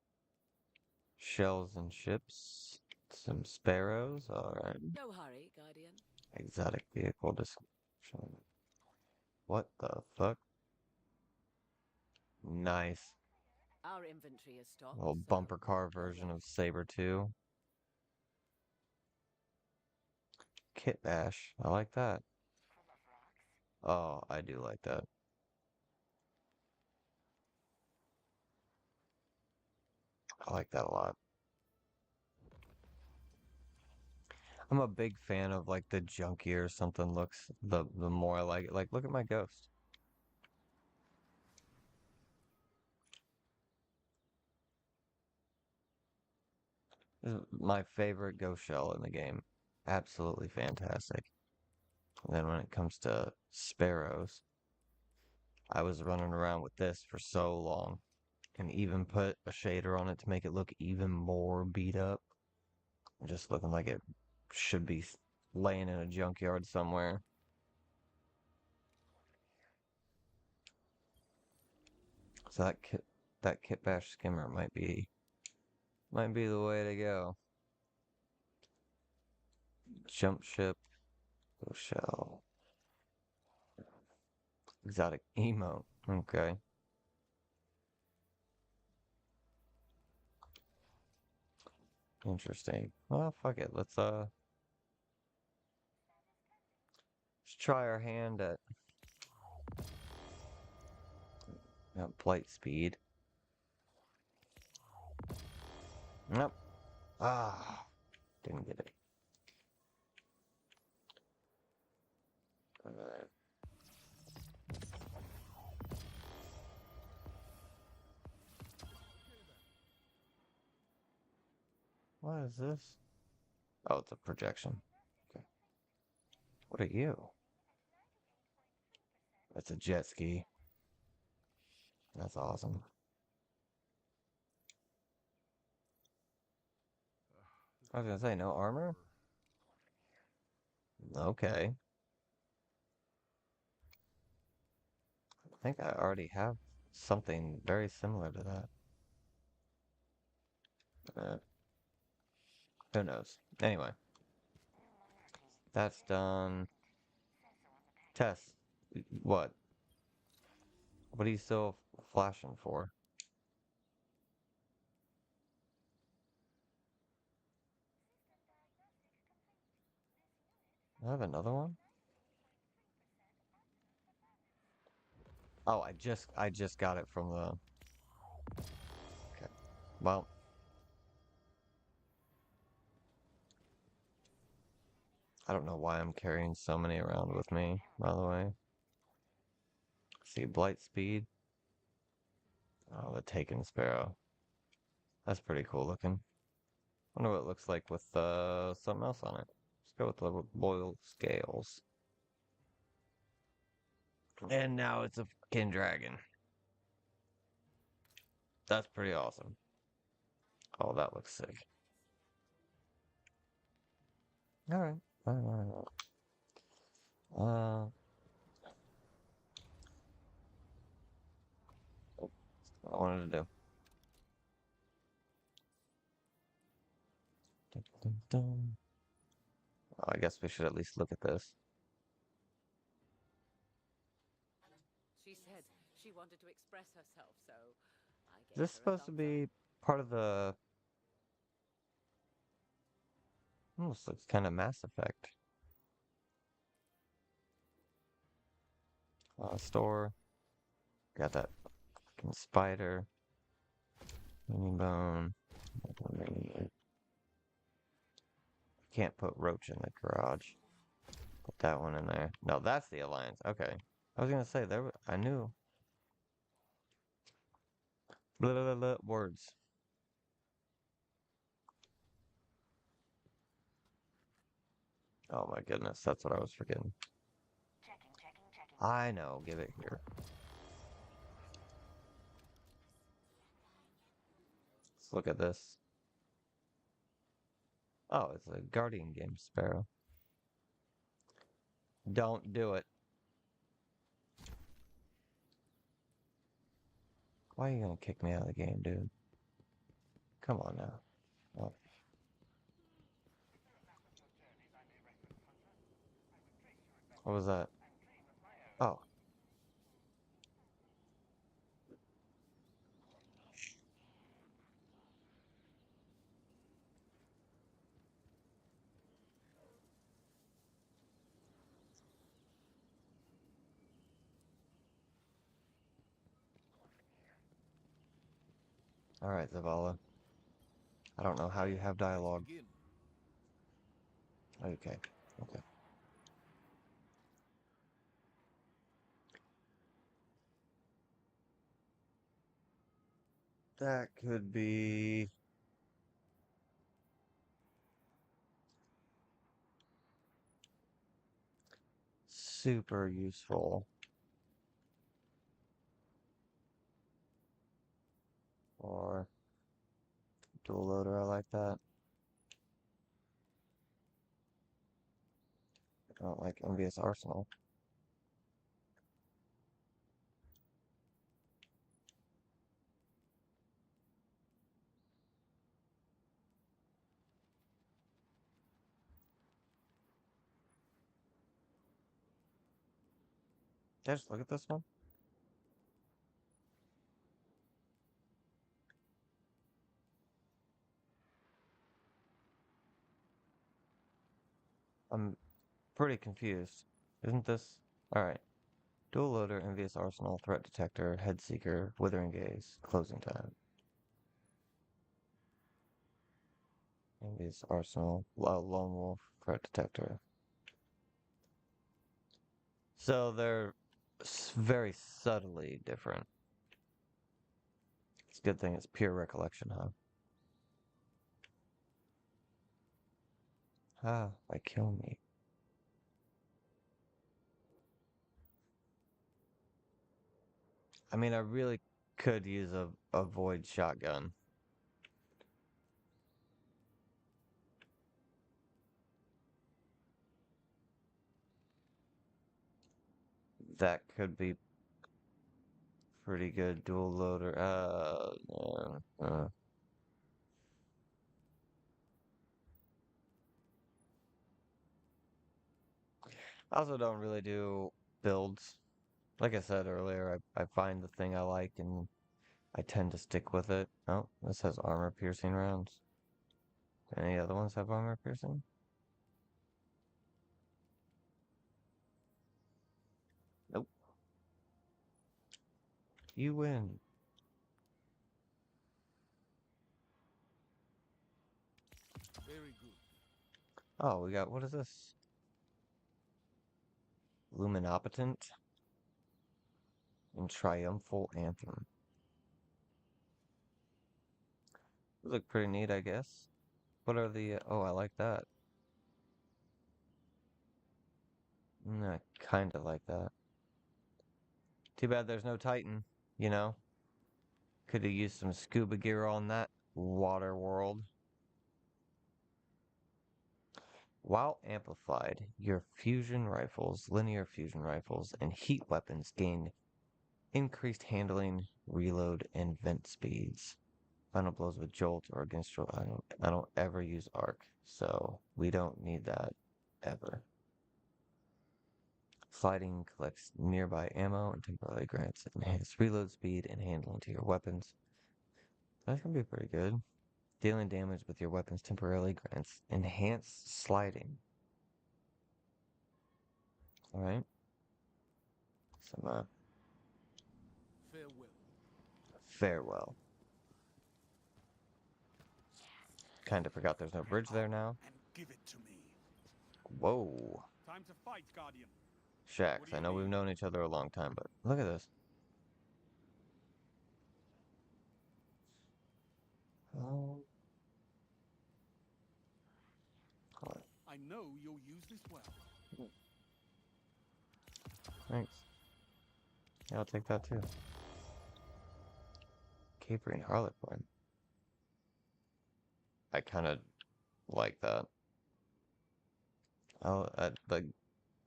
shells and ships, some sparrows, alright. No hurry, Guardian. Exotic vehicle description. What the fuck? Nice. Our inventory is stocked. Little So bumper car no version rush. of Saber 2. Kit Bash. I like that. Oh, I do like that. I like that a lot. I'm a big fan of like the junkier or something looks, the more I like it. Like, look at my ghost. This is my favorite ghost shell in the game. Absolutely fantastic. And then when it comes to sparrows, I was running around with this for so long and even put a shader on it to make it look even more beat up. Just looking like it should be laying in a junkyard somewhere. So that kit bash skimmer might be the way to go. Jump ship, ghost shell, exotic emote. Okay. Interesting. Well, fuck it. Let's try our hand at blight speed. Nope. Ah, didn't get it. What is this? Oh, it's a projection. Okay. What are you? It's a jet ski. That's awesome. I was gonna say, no armor? Okay. I think I already have something very similar to that. Who knows? Anyway, that's done. Tess, what? What are you still flashing for? I have another one? Oh, I just got it from the. Okay. Well, I don't know why I'm carrying so many around with me, by the way. See, Blight Speed. Oh, the Taken Sparrow. That's pretty cool looking. Wonder what it looks like with something else on it. Let's go with the boiled scales. And now it's a fucking dragon. That's pretty awesome. Oh, that looks sick. Alright. Alright. What I wanted to do. Dun, dun, dun. Oh, I guess we should at least look at this. She said she wanted to express herself, so I Is gave this her a supposed to thumbs up. be part of the... Almost looks kind of Mass Effect. Store. Got that fucking spider. Mini bone. Can't put Roach in the garage. Put that one in there. No, that's the Alliance. Okay. I was gonna say there. I knew. Blah, blah, blah, blah, words. Oh my goodness, that's what I was forgetting. I know. Give it here. Let's look at this. Oh, it's a Guardian game, Sparrow. Don't do it. Why are you gonna kick me out of the game, dude? Come on now. Oh. What was that? Oh. Alright, Zavala. I don't know how you have dialogue. Okay. Okay. That could be... super useful. Or... dual loader, I like that. I don't like Envious Arsenal. Did I just look at this one? I'm pretty confused. Isn't this... Alright. Dual loader, envious arsenal, threat detector, head seeker, withering gaze, closing time. Envious arsenal, lone wolf, threat detector. So they're very subtly different. It's a good thing it's pure recollection, huh? Ah, why kill me? I mean, I really could use a void shotgun. That could be pretty good. Dual loader. I also don't really do builds. Like I said earlier, I find the thing I like and I tend to stick with it. Oh, this has armor piercing rounds. Any other ones have armor piercing? Nope. You win. Very good. Oh, we got, what is this? Luminopotent and Triumphal Anthem. Those look pretty neat, I guess. What are the, oh, I like that. I kind of like that. Too bad there's no Titan, you know? Could have used some scuba gear on that water world. While amplified, your fusion rifles, linear fusion rifles, and heat weapons gain increased handling, reload, and vent speeds. Final blows with jolt or against jolt. I don't ever use arc, so we don't need that ever. Sliding collects nearby ammo and temporarily grants enhanced reload speed and handling to your weapons. That's gonna be pretty good. Dealing damage with your weapons temporarily grants enhanced sliding. Alright. Some Farewell. farewell. Kinda forgot there's no bridge there now. And give it to me. Whoa. Time to fight, Guardian. Shax, I know we've known each other a long time, but look at this. Oh. I know you'll use this well. Thanks. Yeah, I'll take that too. Capering Harlequin. I kind of like that. Oh, the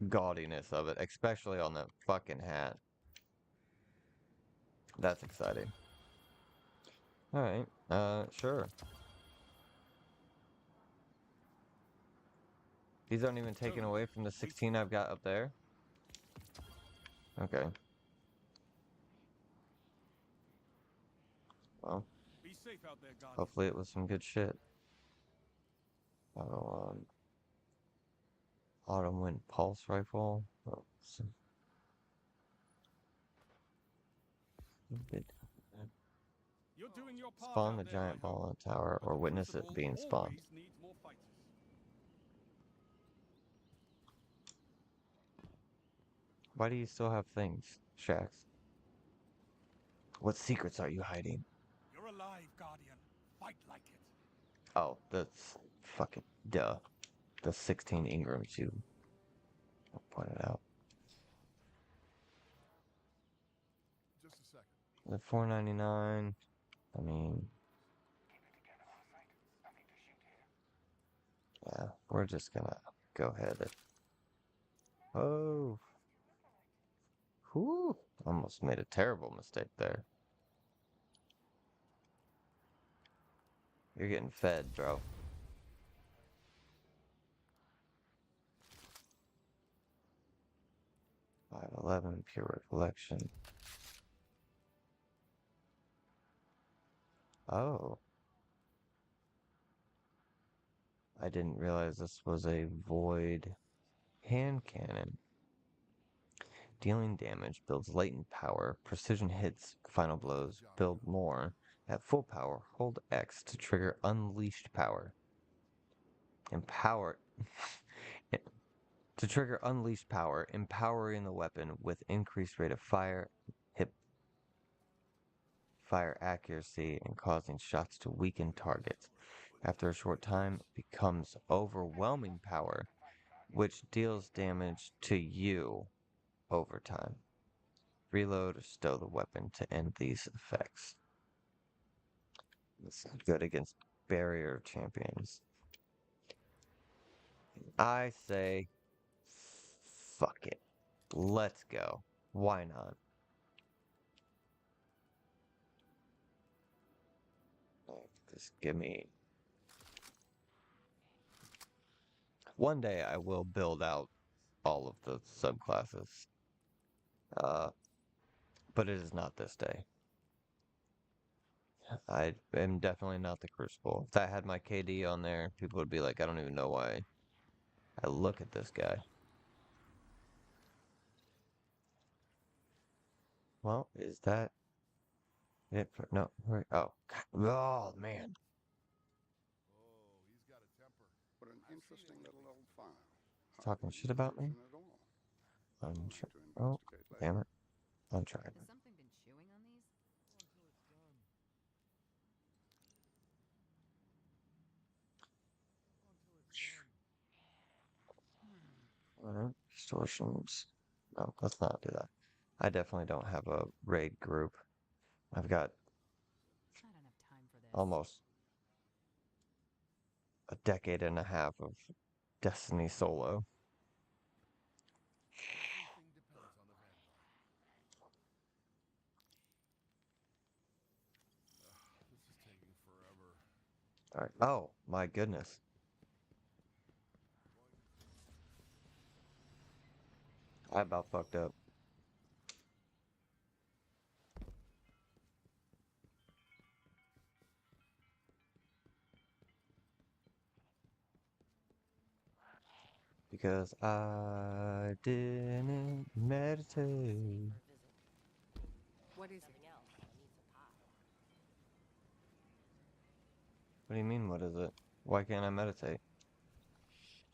gaudiness of it, especially on that fucking hat. That's exciting. Alright, sure. These aren't even taken away from the 16 I've got up there? Okay. Well, Be safe out there, Guardian. hopefully it was some good shit. Autumn Wind Pulse Rifle. Oh, You're doing your part spawn out the there, giant I hope. ball in the tower But or the witness it Crucible being spawned. always needs more fighters. Why do you still have things, Shax? What secrets are you hiding? You're alive, Guardian. Fight like it. Oh, that's fucking duh. The 16 Ingrams you pointed out. Just a second. The 499. I mean, yeah, we're just gonna go ahead and. Oh. Whew. Almost made a terrible mistake there. You're getting fed, bro. $511 pure recollection. Oh. I didn't realize this was a void hand cannon. Dealing damage builds latent power. Precision hits, final blows build more. At full power, hold X to trigger unleashed power. Empower. To trigger unleashed power, empowering the weapon with increased rate of fire, hip fire accuracy, and causing shots to weaken targets. After a short time, it becomes overwhelming power, which deals damage to you over time. Reload or stow the weapon to end these effects. This is good against barrier champions. I say, fuck it. Let's go. Why not? Just give me... One day I will build out all of the subclasses. But it is not this day. I am definitely not the Crucible. If I had my KD on there, people would be like, I don't even know why I look at this guy. Well, is that it for... No, wait, oh. Oh, man. Oh, he's got a temper. What an interesting little old file. Talking Hardly shit any about me? intrusion at all. I'll need to Oh, investigate later. damn it. I'm trying. Has something been chewing on these? Alright, distortions. No, let's not do that. I definitely don't have a raid group. I've got I don't have time for this. almost a decade and a half of Destiny solo. Everything depends on the Vanguard. This is taking forever. Alright. Oh, my goodness. I about fucked up. Because I didn't meditate. What is it? What do you mean, what is it? Why can't I meditate?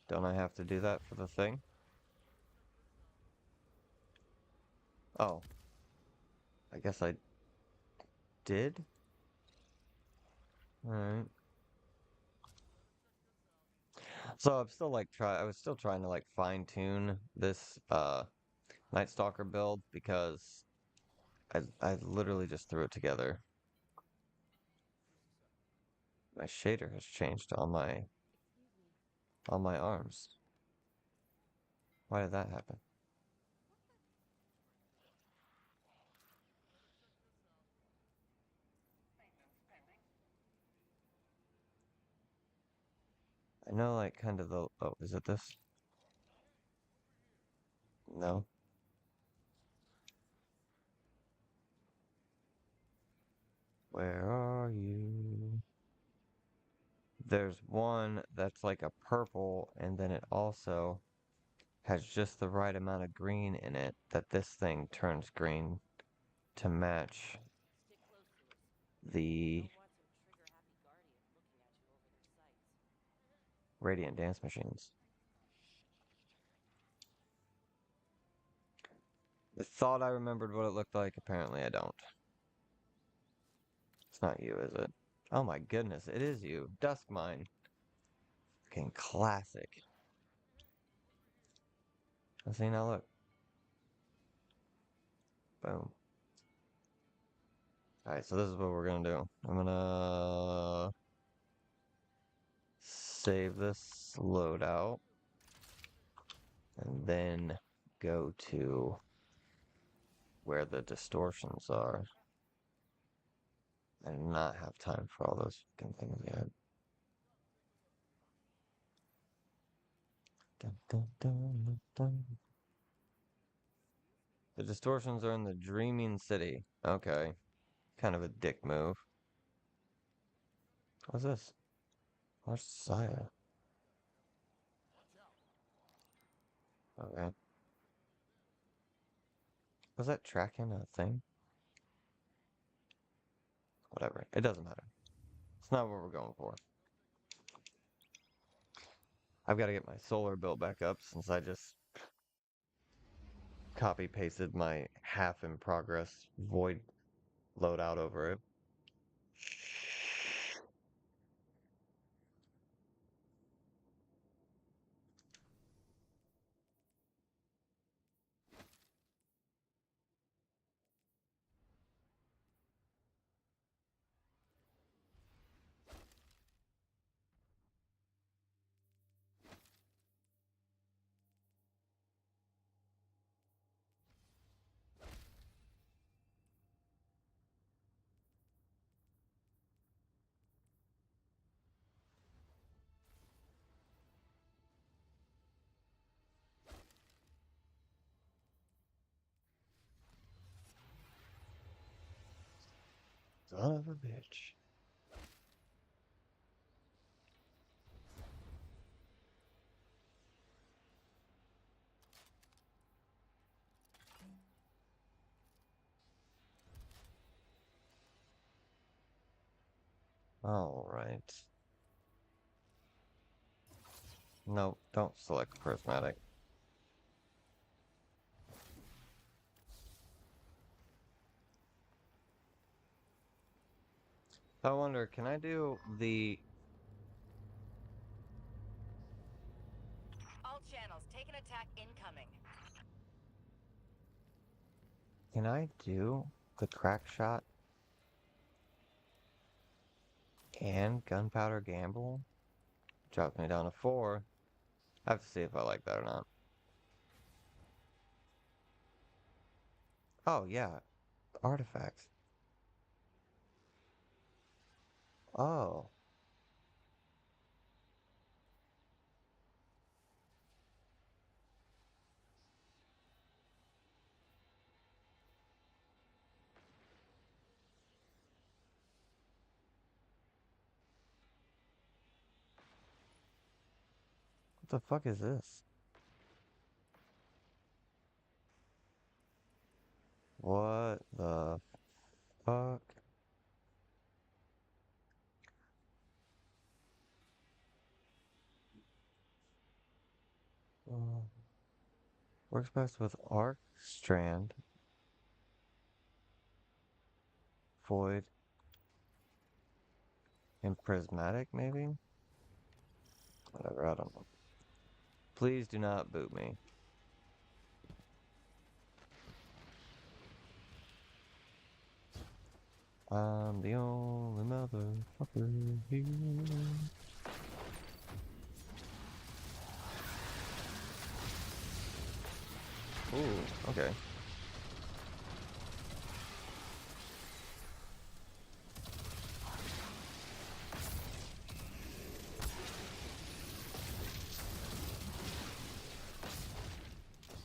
Don't I have to do that for the thing? Oh. I guess I did? Alright. So I'm still like I was still trying to like fine tune this Night Stalker build because I literally just threw it together. My shader has changed on my arms. Why did that happen? I know like kind of the oh, is it this? No. Where are you? There's one that's like a purple and then it also has just the right amount of green in it that this thing turns green to match the Radiant Dance Machines. I thought I remembered what it looked like, apparently I don't. It's not you, is it? Oh my goodness, it is you. Duskmine. Fucking classic. Let's see now, look. Boom. Alright, so this is what we're gonna do. I'm gonna save this loadout and then go to where the distortions are. I do not have time for all those fucking things yet. Dun, dun, dun, dun, dun. The distortions are in the Dreaming City. Okay. Kind of a dick move. What's this? Where's Saya? Okay. Was that tracking a thing? Whatever. It doesn't matter. It's not what we're going for. I've got to get my solar bill back up since I just copy pasted my half in progress void loadout over it. Son of a bitch. All right. No, don't select prismatic. I wonder, can I do the... All channels, take an attack incoming. Can I do the crack shot and gunpowder gamble? Drops me down to 4. I have to see if I like that or not. Oh, yeah. Artifacts. Oh. What the fuck is this? What the fuck? Uh, Works best with arc, strand, void, and prismatic, maybe? Whatever, I don't know. Please do not boot me. I'm the only motherfucker here. Ooh, okay.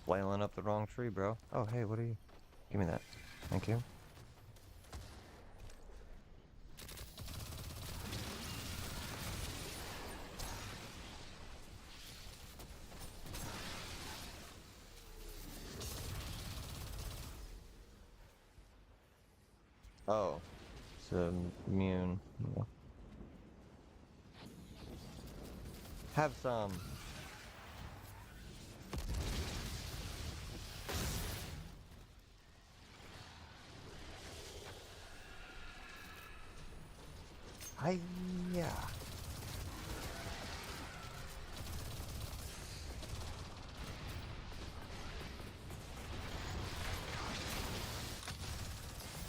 Flailing up the wrong tree, bro. Oh, hey, what are you? Give me that. Thank you. Oh, it's immune. Yeah. Have some. Hiya.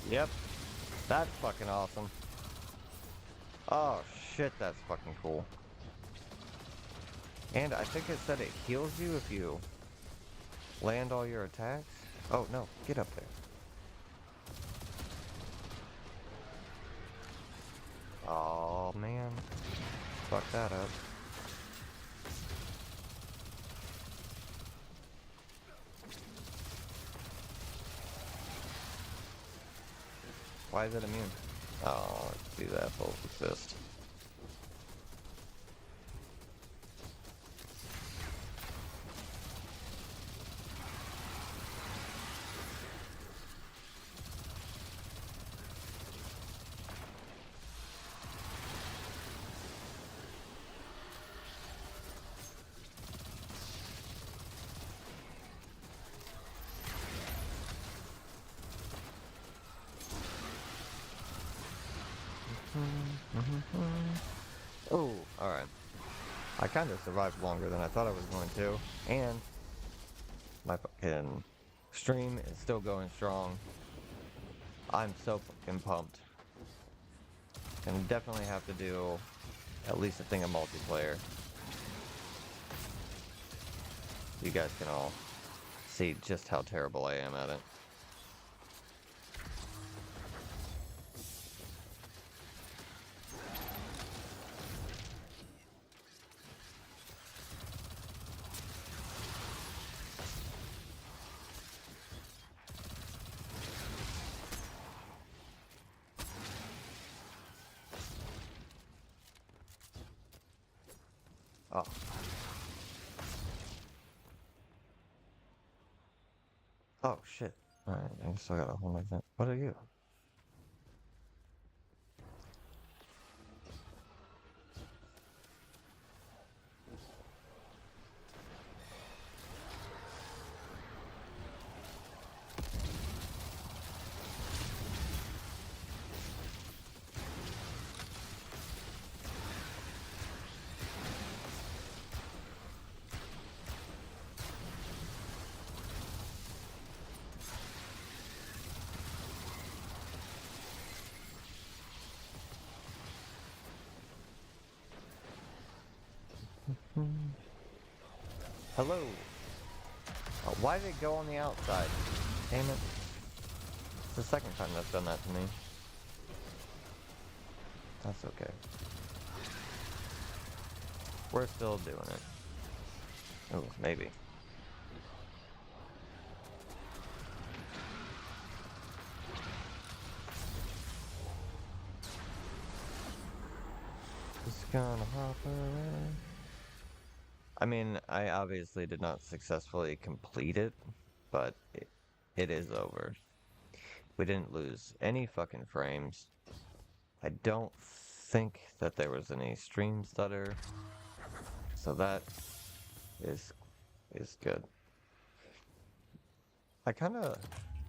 Yep. That's fucking awesome. Oh shit, that's fucking cool. And I think it said it heals you if you land all your attacks. Oh no, get up there. Oh man. Fuck that up. Why is it immune? Oh, let's do that both assist. Oh, alright. I kind of survived longer than I thought I was going to. And my fucking stream is still going strong. I'm so fucking pumped. Gonna definitely have to do at least a thing of multiplayer. You guys can all see just how terrible I am at it. Oh. Oh, shit. Alright, I still got a whole like that. What are you? Hello. Why did it go on the outside? Damn it. It's the second time that's done that to me. That's okay. We're still doing it. Oh, maybe. Just gonna hop around. I mean, I obviously did not successfully complete it, but it is over. We didn't lose any fucking frames. I don't think that there was any stream stutter, so that is good. I kind of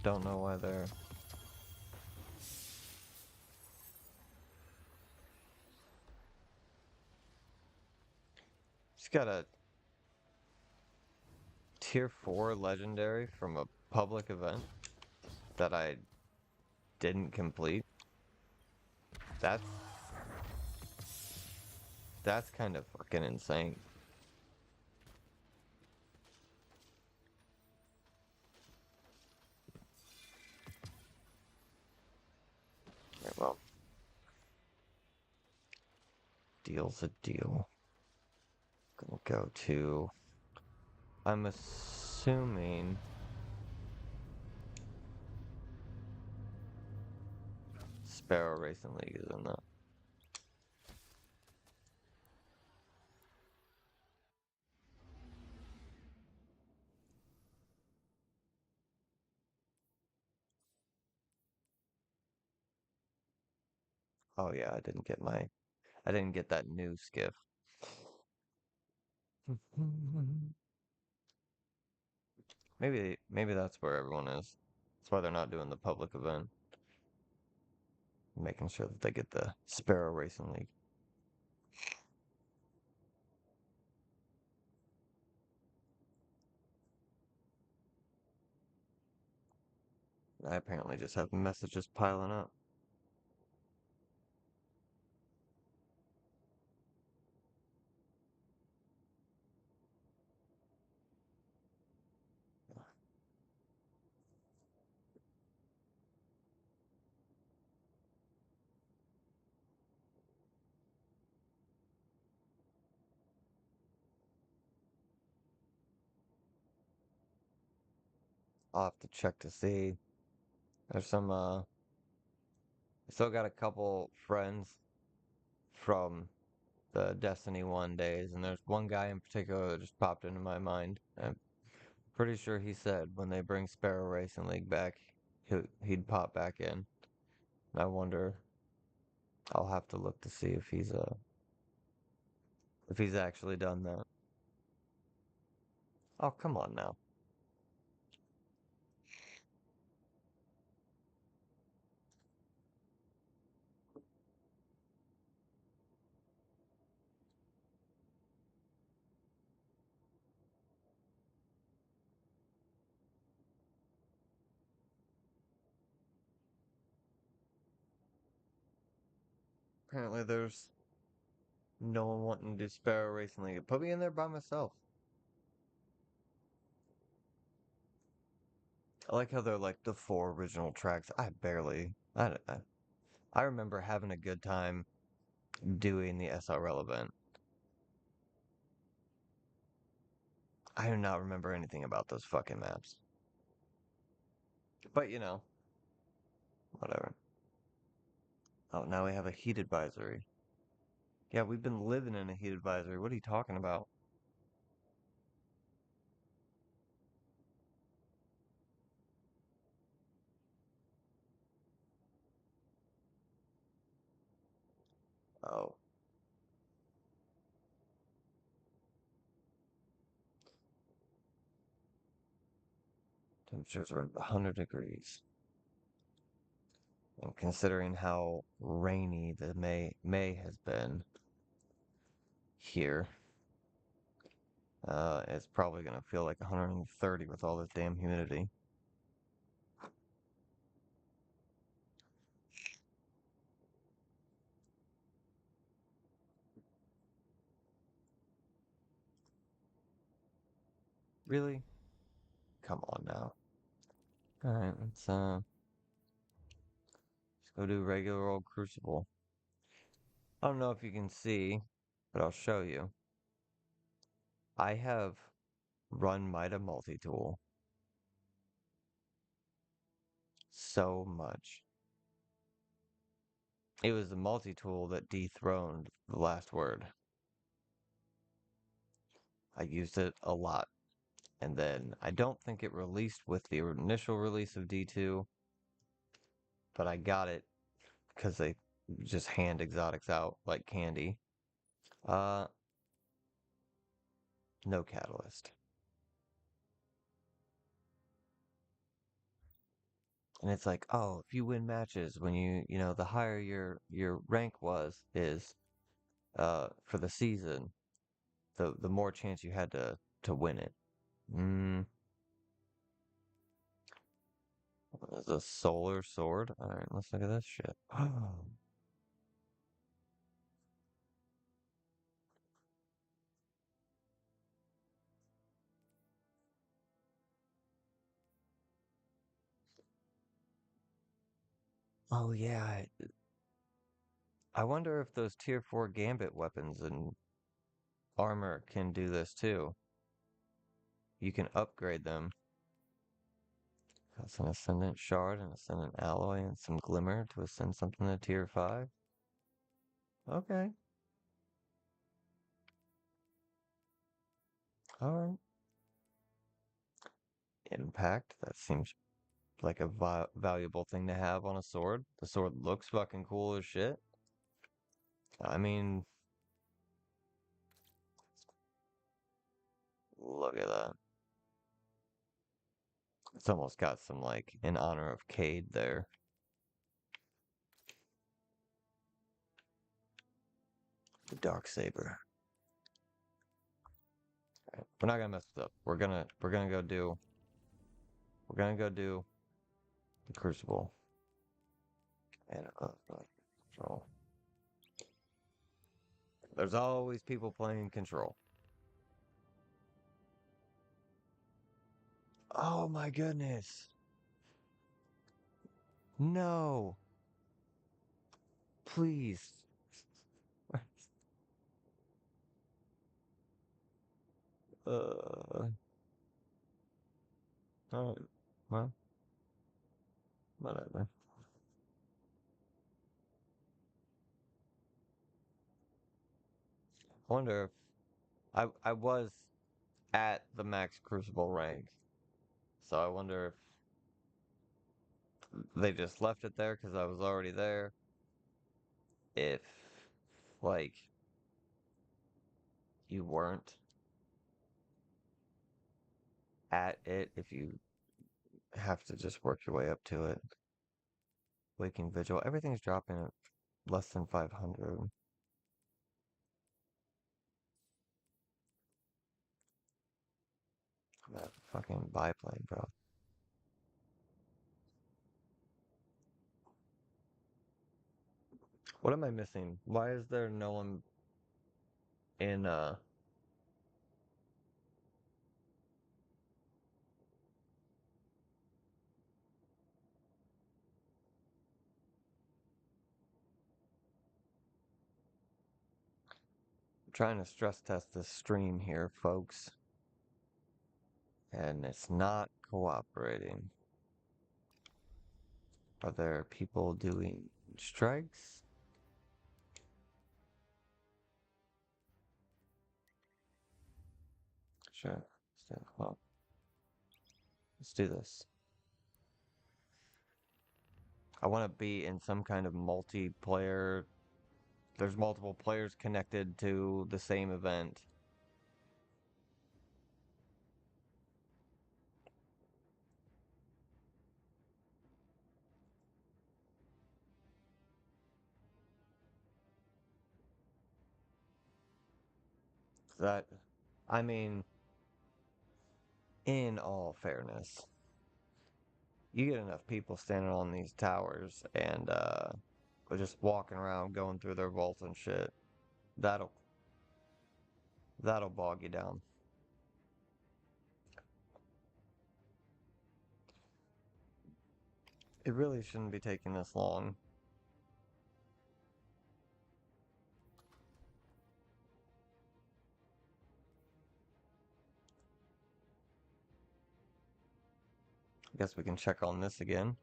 don't know why they're... Just got a tier 4 legendary from a public event that I didn't complete. That's kind of fucking insane. Yeah, well, deal's a deal. Gonna go to... I'm assuming... Sparrow Racing League is in that. Oh yeah, I didn't get that new skiff. Maybe that's where everyone is. That's why they're not doing the public event. Making sure that they get the Sparrow Racing League. I apparently just have messages piling up. I'll have to check to see. There's some I still got a couple friends from the Destiny 1 days, and there's one guy in particular that just popped into my mind. I'm pretty sure he said when they bring Sparrow Racing League back, he'd pop back in. I wonder, I'll have to look to see if he's actually done that. Oh, come on now. apparently there's no one wanting to do Sparrow Racing League. Put me in there by myself. I like how they're like the 4 original tracks. I remember having a good time doing the SRL event. I do not remember anything about those fucking maps. But whatever. Oh, now we have a heat advisory. Yeah, we've been living in a heat advisory. What are you talking about? Oh. Temperatures are 100 degrees. And considering how rainy the May has been here, it's probably gonna feel like 130 with all this damn humidity. Really? Come on now. Alright, let's go do regular old Crucible. I don't know if you can see, but I'll show you. I have run Mida multi-tool so much. It was the multi-tool that dethroned the last word. I used it a lot. And then I don't think it released with the initial release of D2, but I got it because they just hand exotics out like candy. Uh, no catalyst. And it's like, oh, if you win matches when the higher your rank is for the season, the more chance you had to win it. There's a solar sword. All right, let's look at this shit. Oh yeah, I wonder if those tier 4 gambit weapons and armor can do this too. You can upgrade them. That's an Ascendant Shard, an Ascendant Alloy, and some Glimmer to ascend something to tier 5. Okay. Alright. Impact. That seems like a valuable thing to have on a sword. The sword looks fucking cool as shit. I mean, look at that. It's almost got some, like, in honor of Cade there. The Dark Saber. Right. We're not gonna mess this up. We're gonna go do the Crucible. And Control. There's always people playing Control. Oh my goodness. No. Please. uh. Alright. Well, whatever. I wonder if I was at the max Crucible rank, so I wonder if they just left it there because I was already there. If like you weren't at it, if you have to just work your way up to it. Waking Vigil, everything's dropping at less than 500. That fucking biplane, bro. What am I missing? Why is there no one in trying to stress test this stream here, folks, and it's not cooperating. Are there people doing strikes? Sure. Well, let's do this. I want to be in some kind of multiplayer. There's multiple players connected to the same event. That, I mean, in all fairness, you get enough people standing on these towers and just walking around going through their vaults and shit. That'll bog you down. It really shouldn't be taking this long. I guess we can check on this again.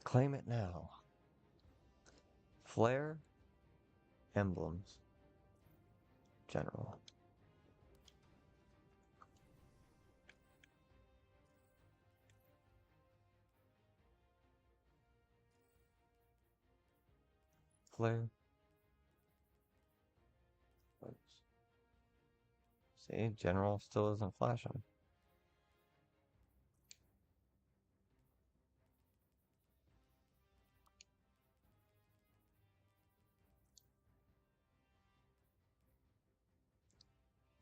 Claim it now. Flare, emblems, general. Flare. See, general still isn't flashing.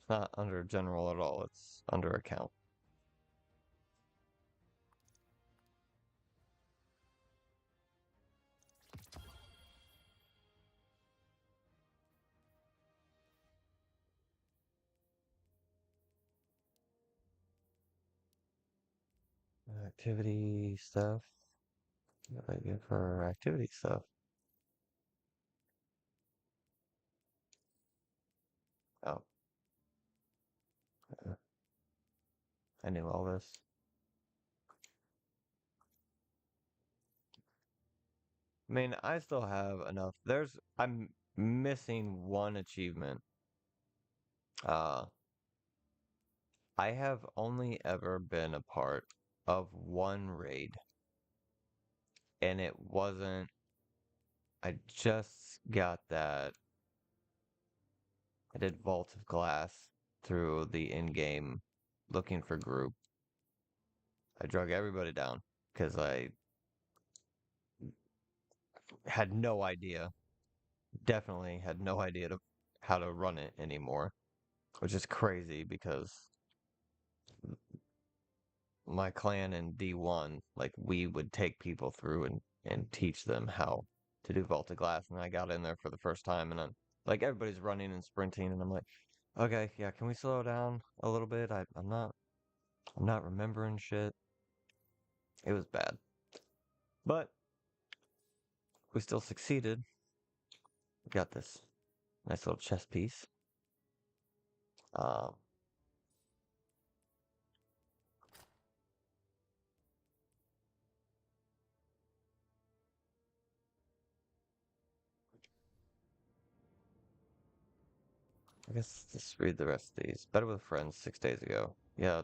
It's not under general at all, it's under account. Activity stuff. What do I get for activity stuff? Oh. I knew all this. I mean, I still have enough. I'm missing one achievement. Uh, I have only ever been a part of one raid, and it wasn't. I just got that. I did Vault of Glass through the in-game looking for group. I drug everybody down because I had no idea. Definitely had no idea how to run it anymore, which is crazy because my clan in D1, like we would take people through and teach them how to do Vault of Glass, and I got in there for the first time, and I'm like everybody's running and sprinting, and I'm like, okay, yeah, can we slow down a little bit? I'm not remembering shit. It was bad, but we still succeeded. We got this nice little chess piece. Um, I guess just read the rest of these. Better with friends 6 days ago. Yeah.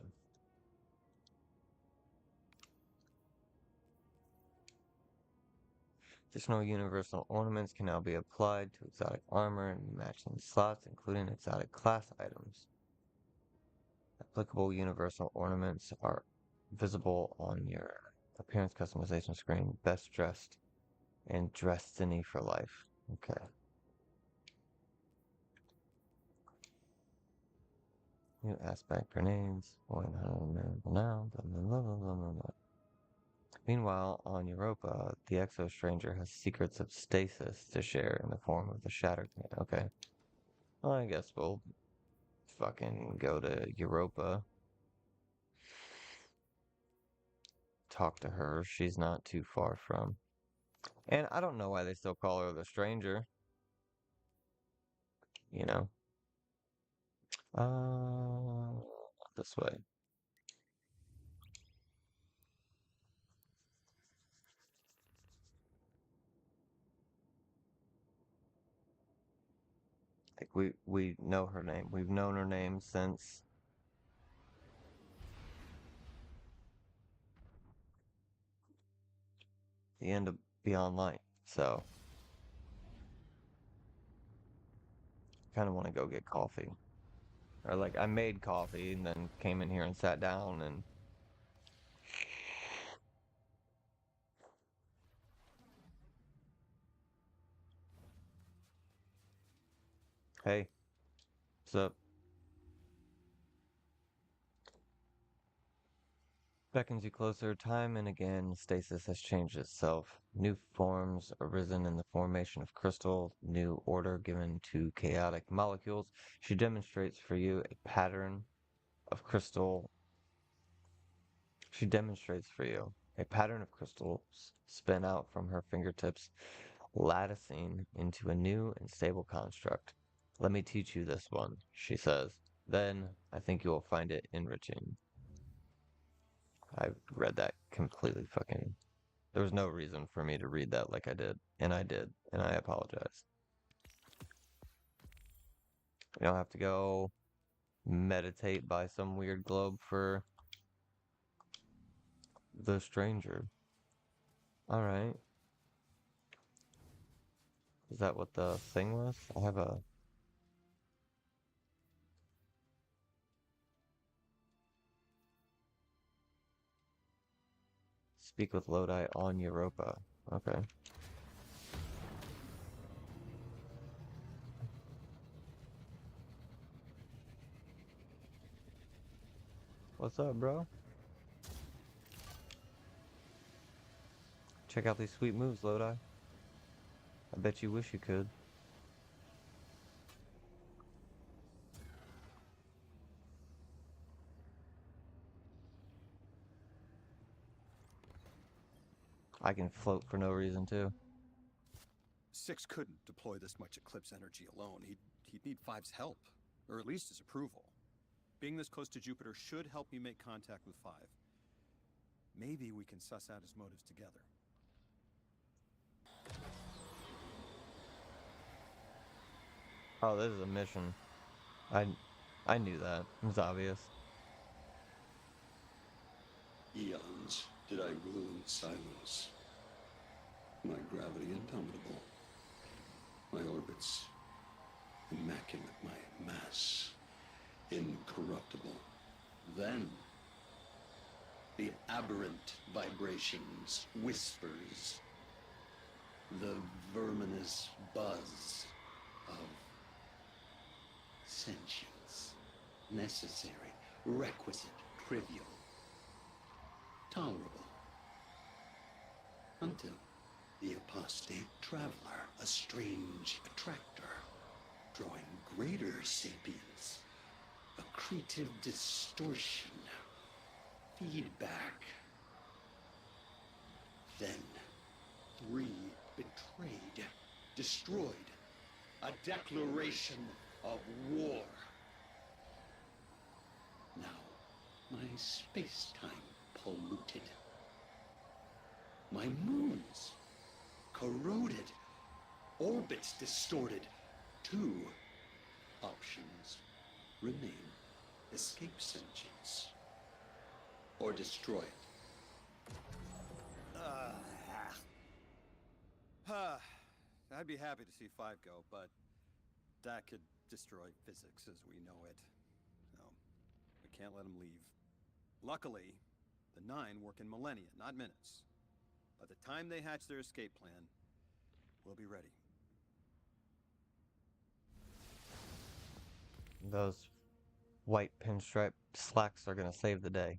Additional universal ornaments can now be applied to exotic armor and matching slots, including exotic class items. Applicable universal ornaments are visible on your appearance customization screen. Best dressed and Destiny for life. Okay. New aspect grenades. Now. Blah, blah, blah, blah, blah, blah. Meanwhile, on Europa, the exo-stranger has secrets of stasis to share in the form of the Shattered Man. Okay. Well, I guess we'll fucking go to Europa. Talk to her. She's not too far from. And I don't know why they still call her the stranger. You know? This way. Like we know her name. We've known her name since the end of Beyond Light. So, kind of want to go get coffee. Or like I made coffee and then came in here and sat down and hey, what's up? Beckons you closer. Time and again, stasis has changed itself. New forms arisen in the formation of crystal, new order given to chaotic molecules. She demonstrates for you a pattern of crystal. She demonstrates for you a pattern of crystals spin out from her fingertips, latticing into a new and stable construct. Let me teach you this one, she says. Then I think you will find it enriching. I read that completely fucking. There was no reason for me to read that like I did, and I did, and I apologize. We don't have to go meditate by some weird globe for the stranger. Alright. Is that what the thing was? I have a. Speak with Lodi on Europa. Okay. What's up, bro? Check out these sweet moves, Lodi. I bet you wish you could. I can float for no reason, too. Six couldn't deploy this much Eclipse energy alone. He'd need Five's help, or at least his approval. Being this close to Jupiter should help me make contact with Five. Maybe we can suss out his motives together. Oh, this is a mission. I knew that. It was obvious. Eons did I rule in silence. My gravity indomitable. My orbits immaculate. My mass incorruptible. Then the aberrant vibrations, whispers, the verminous buzz of sentience, necessary, requisite, trivial, tolerable, until the apostate traveler, a strange attractor, drawing greater sapience, accretive distortion, feedback. Then, three betrayed, destroyed, a declaration of war. Now, my space-time polluted. My moons corroded, orbits distorted. Two options remain. Escape sentience or destroy it. I'd be happy to see Five go, but that could destroy physics as we know it. No, we can't let him leave. Luckily, the Nine work in millennia, not minutes. By the time they hatch their escape plan, we'll be ready. Those white pinstripe slacks are gonna save the day.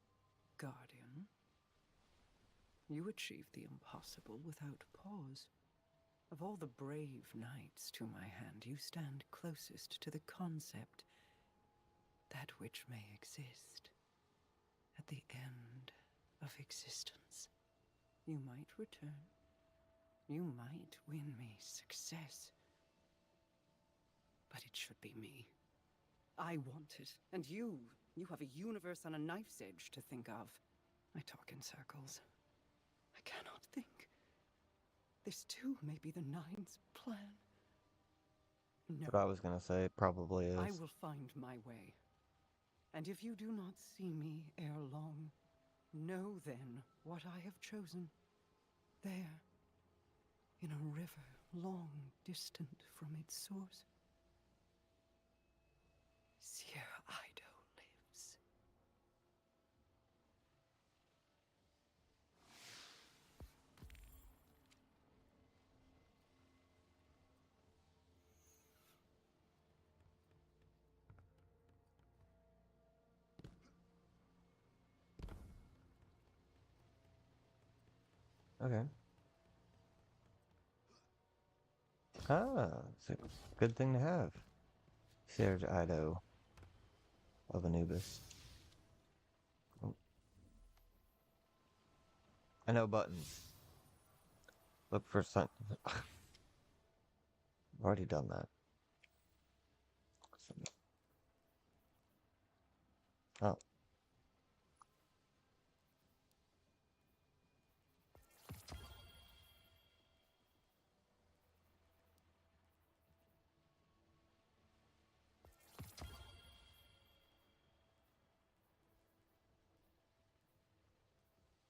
Guardian. You achieved the impossible without pause. Of all the brave knights to my hand, you stand closest to the concept that which may exist at the end of existence. You might return. You might win me success. But it should be me. I want it. And you have a universe on a knife's edge to think of. I talk in circles. I cannot think. This too may be the Nine's plan. No. That's what I was gonna say. Probably is. I will find my way. And if you do not see me ere long, know then what I have chosen. There, in a river long distant from its source, Sir Ido lives. Okay. Ah, it's a good thing to have. Serge Ido of Anubis. Oh. I know buttons. Look for sun. I've already done that. Oh.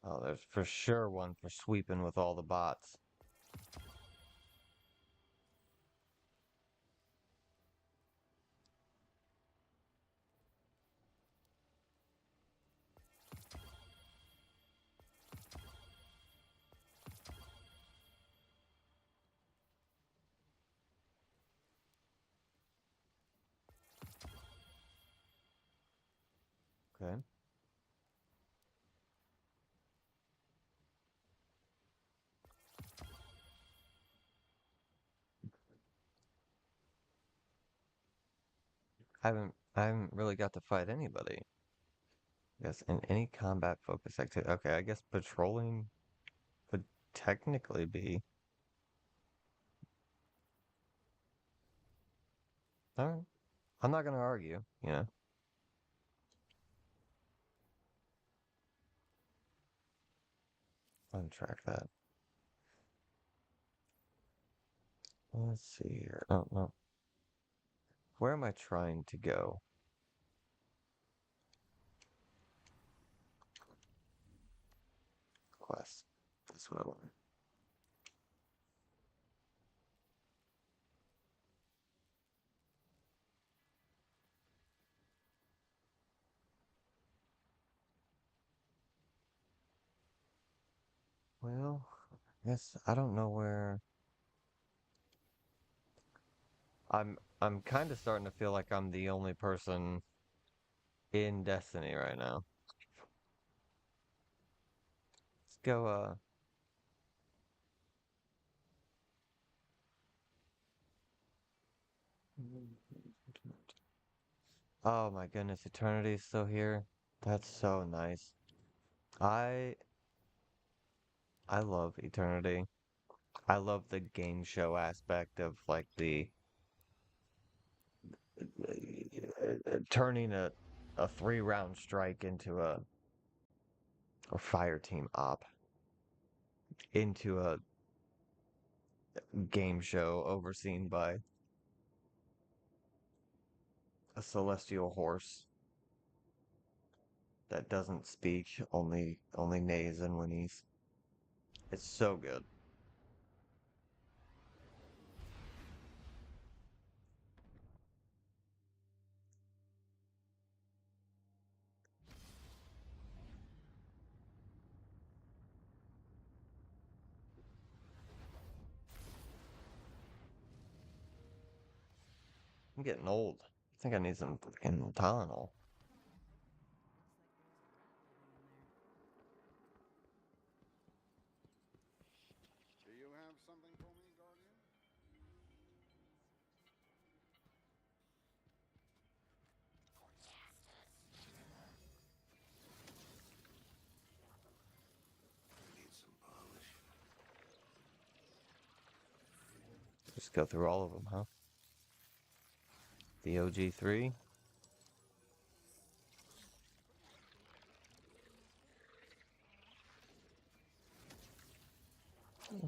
Oh, there's for sure one for sweeping with all the bots. Okay. I haven't really got to fight anybody. Yes, in any combat focus activity. Okay, I guess patrolling could technically be. Alright. I'm not gonna argue, you know. Untrack that. Let's see here. Oh no. Where am I trying to go? Quest. That's what I want. Well, I guess I don't know where. I'm kind of starting to feel like I'm the only person in Destiny right now. Let's go, oh my goodness, Eternity's still here. That's so nice. I I love Eternity. I love the game show aspect of like the turning a 3-round strike into a or fire team op into a game show overseen by a celestial horse that doesn't speak, only neighs and whinnies. It's so good. I'm getting old. I think I need some fucking Tylenol. Just go through all of them, huh? The OG3.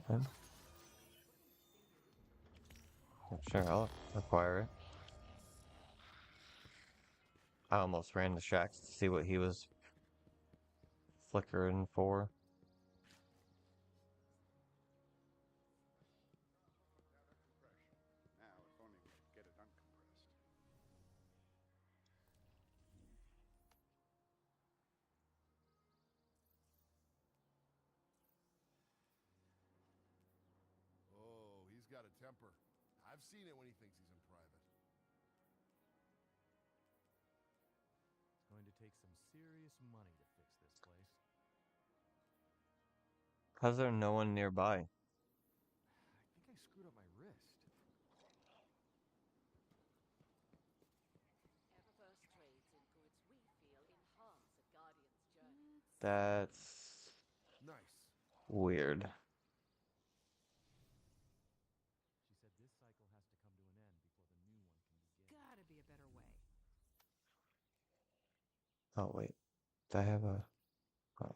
Okay. Sure, I'll acquire it. I almost ran the Shax to see what he was flickering for. Now, if only we could get it uncompressed. Oh, he's got a temper. I've seen it when he thinks he's in private. It's going to take some serious money to fix this place. How's there no one nearby? I think I screwed up my wrist. Eververse trades in goods we feel enhance a Guardian's journey. That's Nice. weird. She said this cycle has to come to an end before the new one can begin. Gotta be a better way. Oh, wait. Do I have a... Oh.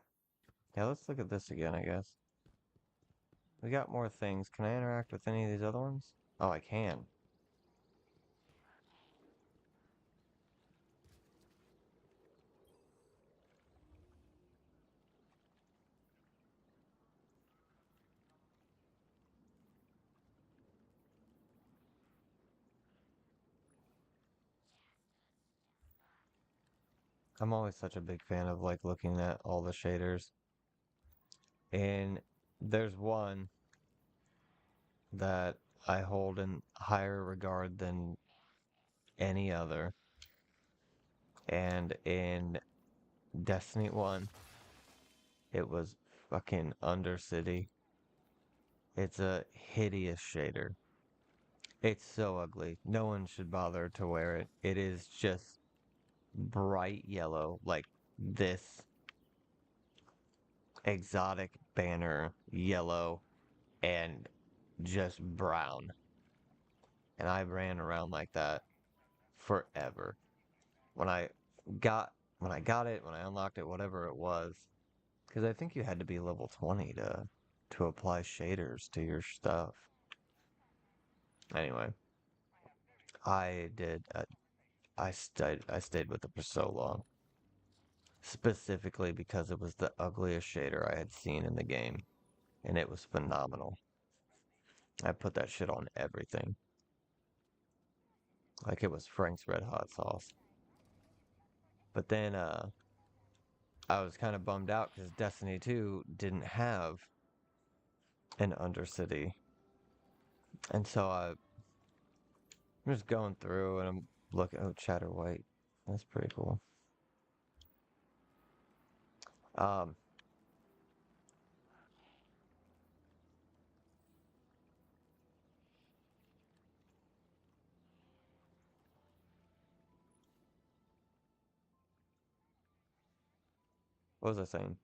Yeah, let's look at this again, I guess. We got more things. Can I interact with any of these other ones? Oh, I can. I'm always such a big fan of like looking at all the shaders. And there's one that I hold in higher regard than any other. And in Destiny 1, it was fucking Undercity. It's a hideous shader. It's so ugly. No one should bother to wear it. It is just bright yellow, like this exotic banner yellow and just brown. And I ran around like that forever. When I when I got it, when I unlocked it, whatever it was, because I think you had to be level 20 to apply shaders to your stuff. Anyway, I did. I stayed with it for so long, specifically because it was the ugliest shader I had seen in the game, and it was phenomenal. I put that shit on everything, like it was Frank's Red Hot sauce. But then, I was kind of bummed out because Destiny 2 didn't have an Undercity, and so I'm just going through and I'm looking. Oh, Chatter White, that's pretty cool. Um, what was I saying?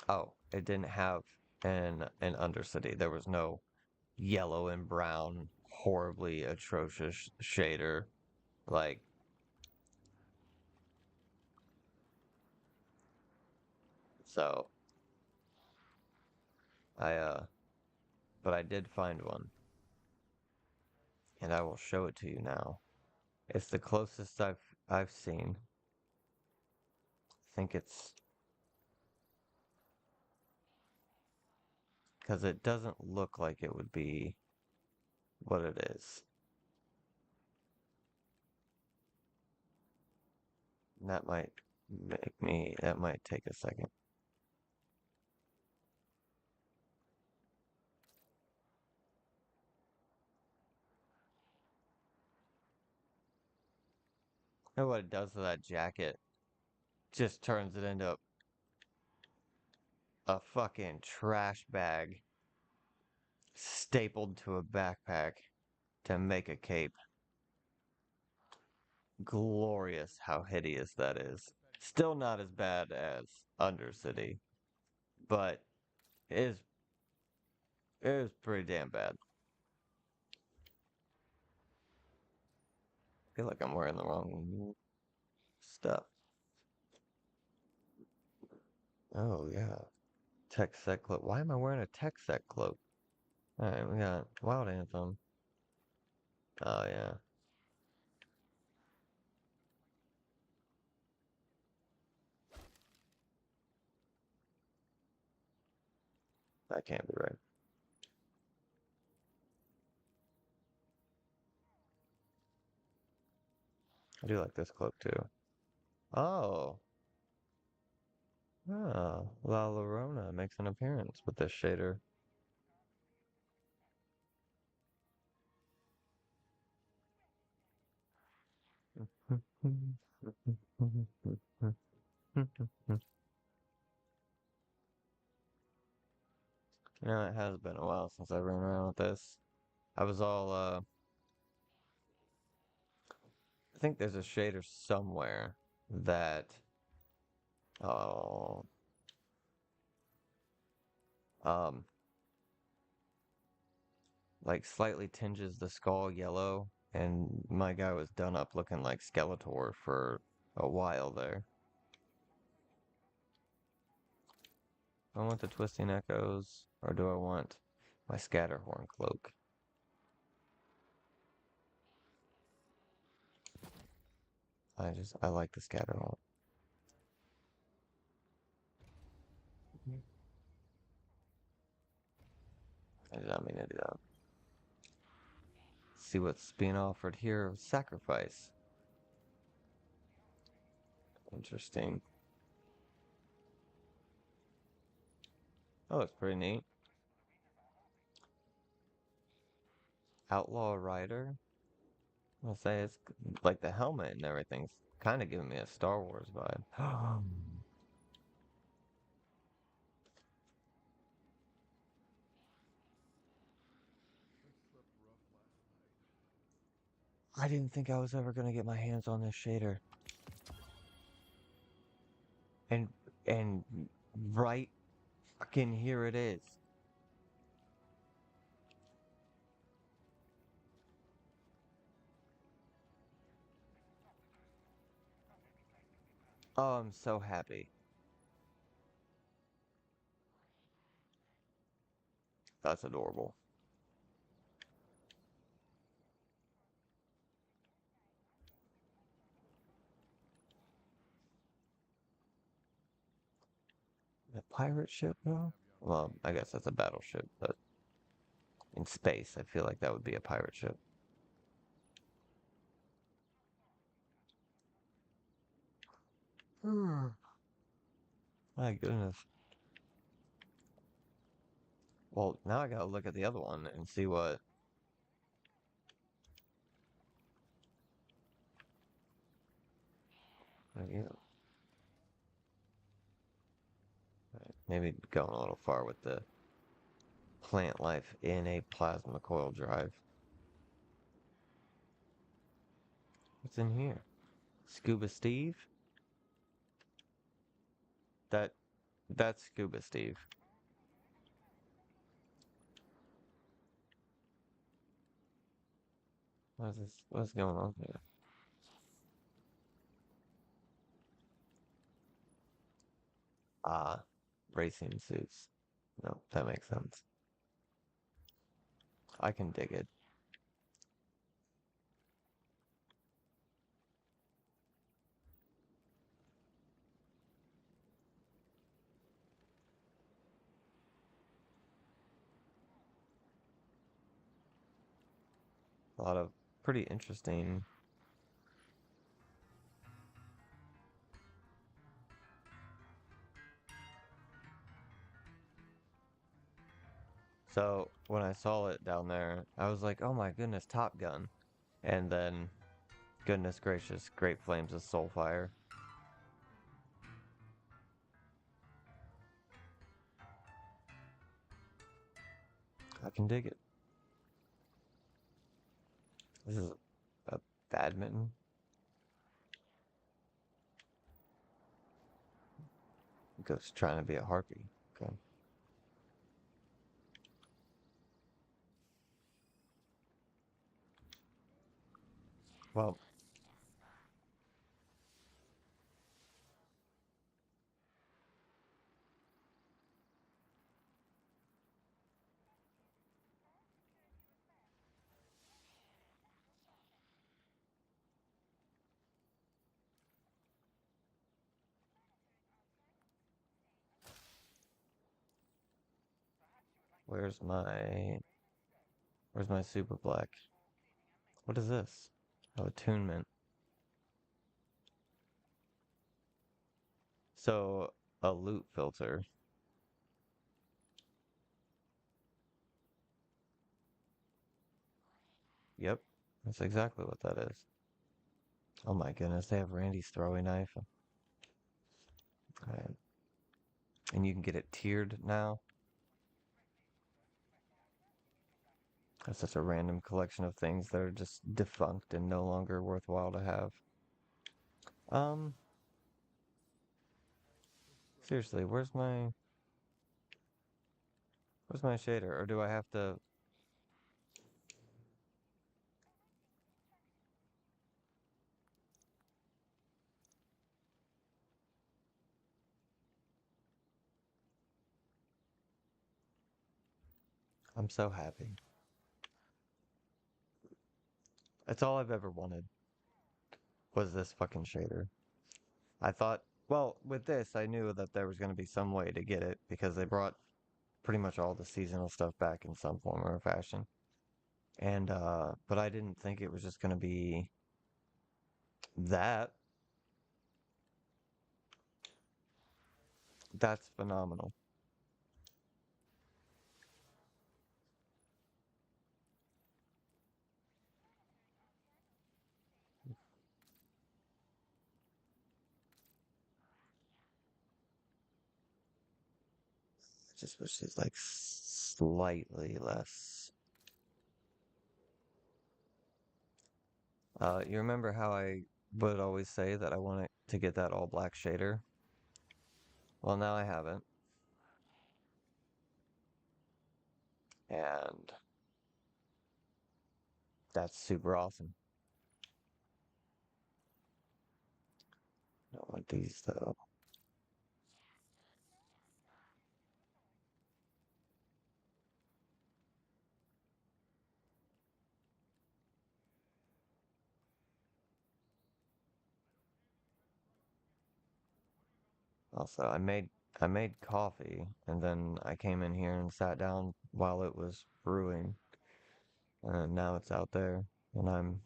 Oh, it didn't have an Undercity. There was no yellow and brown, horribly atrocious shader. Like, so I but I did find one, and I will show it to you now. It's the closest I've seen. I think it's because it doesn't look like it would be what it is. And that might take a second. And what it does to that jacket just turns it into a fucking trash bag stapled to a backpack to make a cape. Glorious how hideous that is. Still not as bad as Undercity, but it is pretty damn bad. feel like I'm wearing the wrong stuff. Oh, yeah. Tech set cloak. Why am I wearing a tech set cloak? Alright, we got Wild Anthem. Oh, yeah. That can't be right. I do like this cloak too. Oh. Oh. La Llorona makes an appearance with this shader. You know, it has been a while since I ran around with this. I was all, I think there's a shader somewhere that, oh, um, like slightly tinges the skull yellow, and my guy was done up looking like Skeletor for a while there. Do I want the Twisting Echoes, or do I want my Scatterhorn cloak? I like the Scatterhorn. I did not mean to do that. See what's being offered here. Sacrifice. Interesting. Oh, it's pretty neat. Outlaw Rider. I'll say it's like the helmet and everything's kind of giving me a Star Wars vibe. I didn't think I was ever gonna get my hands on this shader. And and right fucking here it is. Oh, I'm so happy. That's adorable. A pirate ship, though? Well, I guess that's a battleship, but in space, I feel like that would be a pirate ship. My goodness. Well, now I gotta look at the other one and see what. Yeah. Maybe going a little far with the plant life in a plasma coil drive. What's in here? Scuba Steve? That that's Scuba Steve. What is this? What's going on here? Ah, racing suits. No, that makes sense. I can dig it. A lot of pretty interesting. So when I saw it down there, I was like, oh my goodness, Top Gun. And then, goodness gracious, Great Flames of Soulfire. I can dig it. This is a badminton. Ghost trying to be a harpy. Okay. Well, Where's my super black? What is this? Oh, attunement. So, a loot filter. Yep, that's exactly what that is. Oh my goodness, they have Randy's throwing knife. Alright. And you can get it tiered now. That's such a random collection of things that are just defunct and no longer worthwhile to have. Seriously, where's my shader? Or do I have to... I'm so happy. That's all I've ever wanted, was this fucking shader. I thought, well, with this, I knew that there was going to be some way to get it because they brought pretty much all the seasonal stuff back in some form or fashion. And, but I didn't think it was just going to be that. That's phenomenal. I just wish it's like slightly less. You remember how I would always say that I wanted to get that all black shader? Well, now I haven't. And that's super awesome. I don't want these though. Also, I made coffee and then I came in here and sat down while it was brewing. And now it's out there and I'm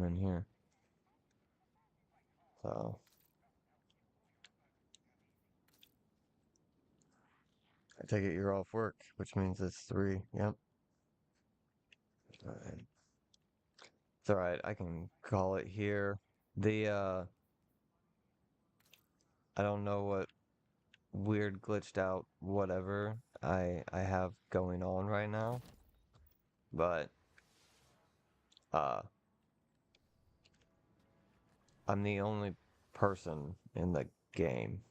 in here. So I take it you're off work, which means it's 3. Yep. Alright. It's alright, I can call it here. The I don't know what weird glitched out whatever I have going on right now. But uh I'm the only person in the game.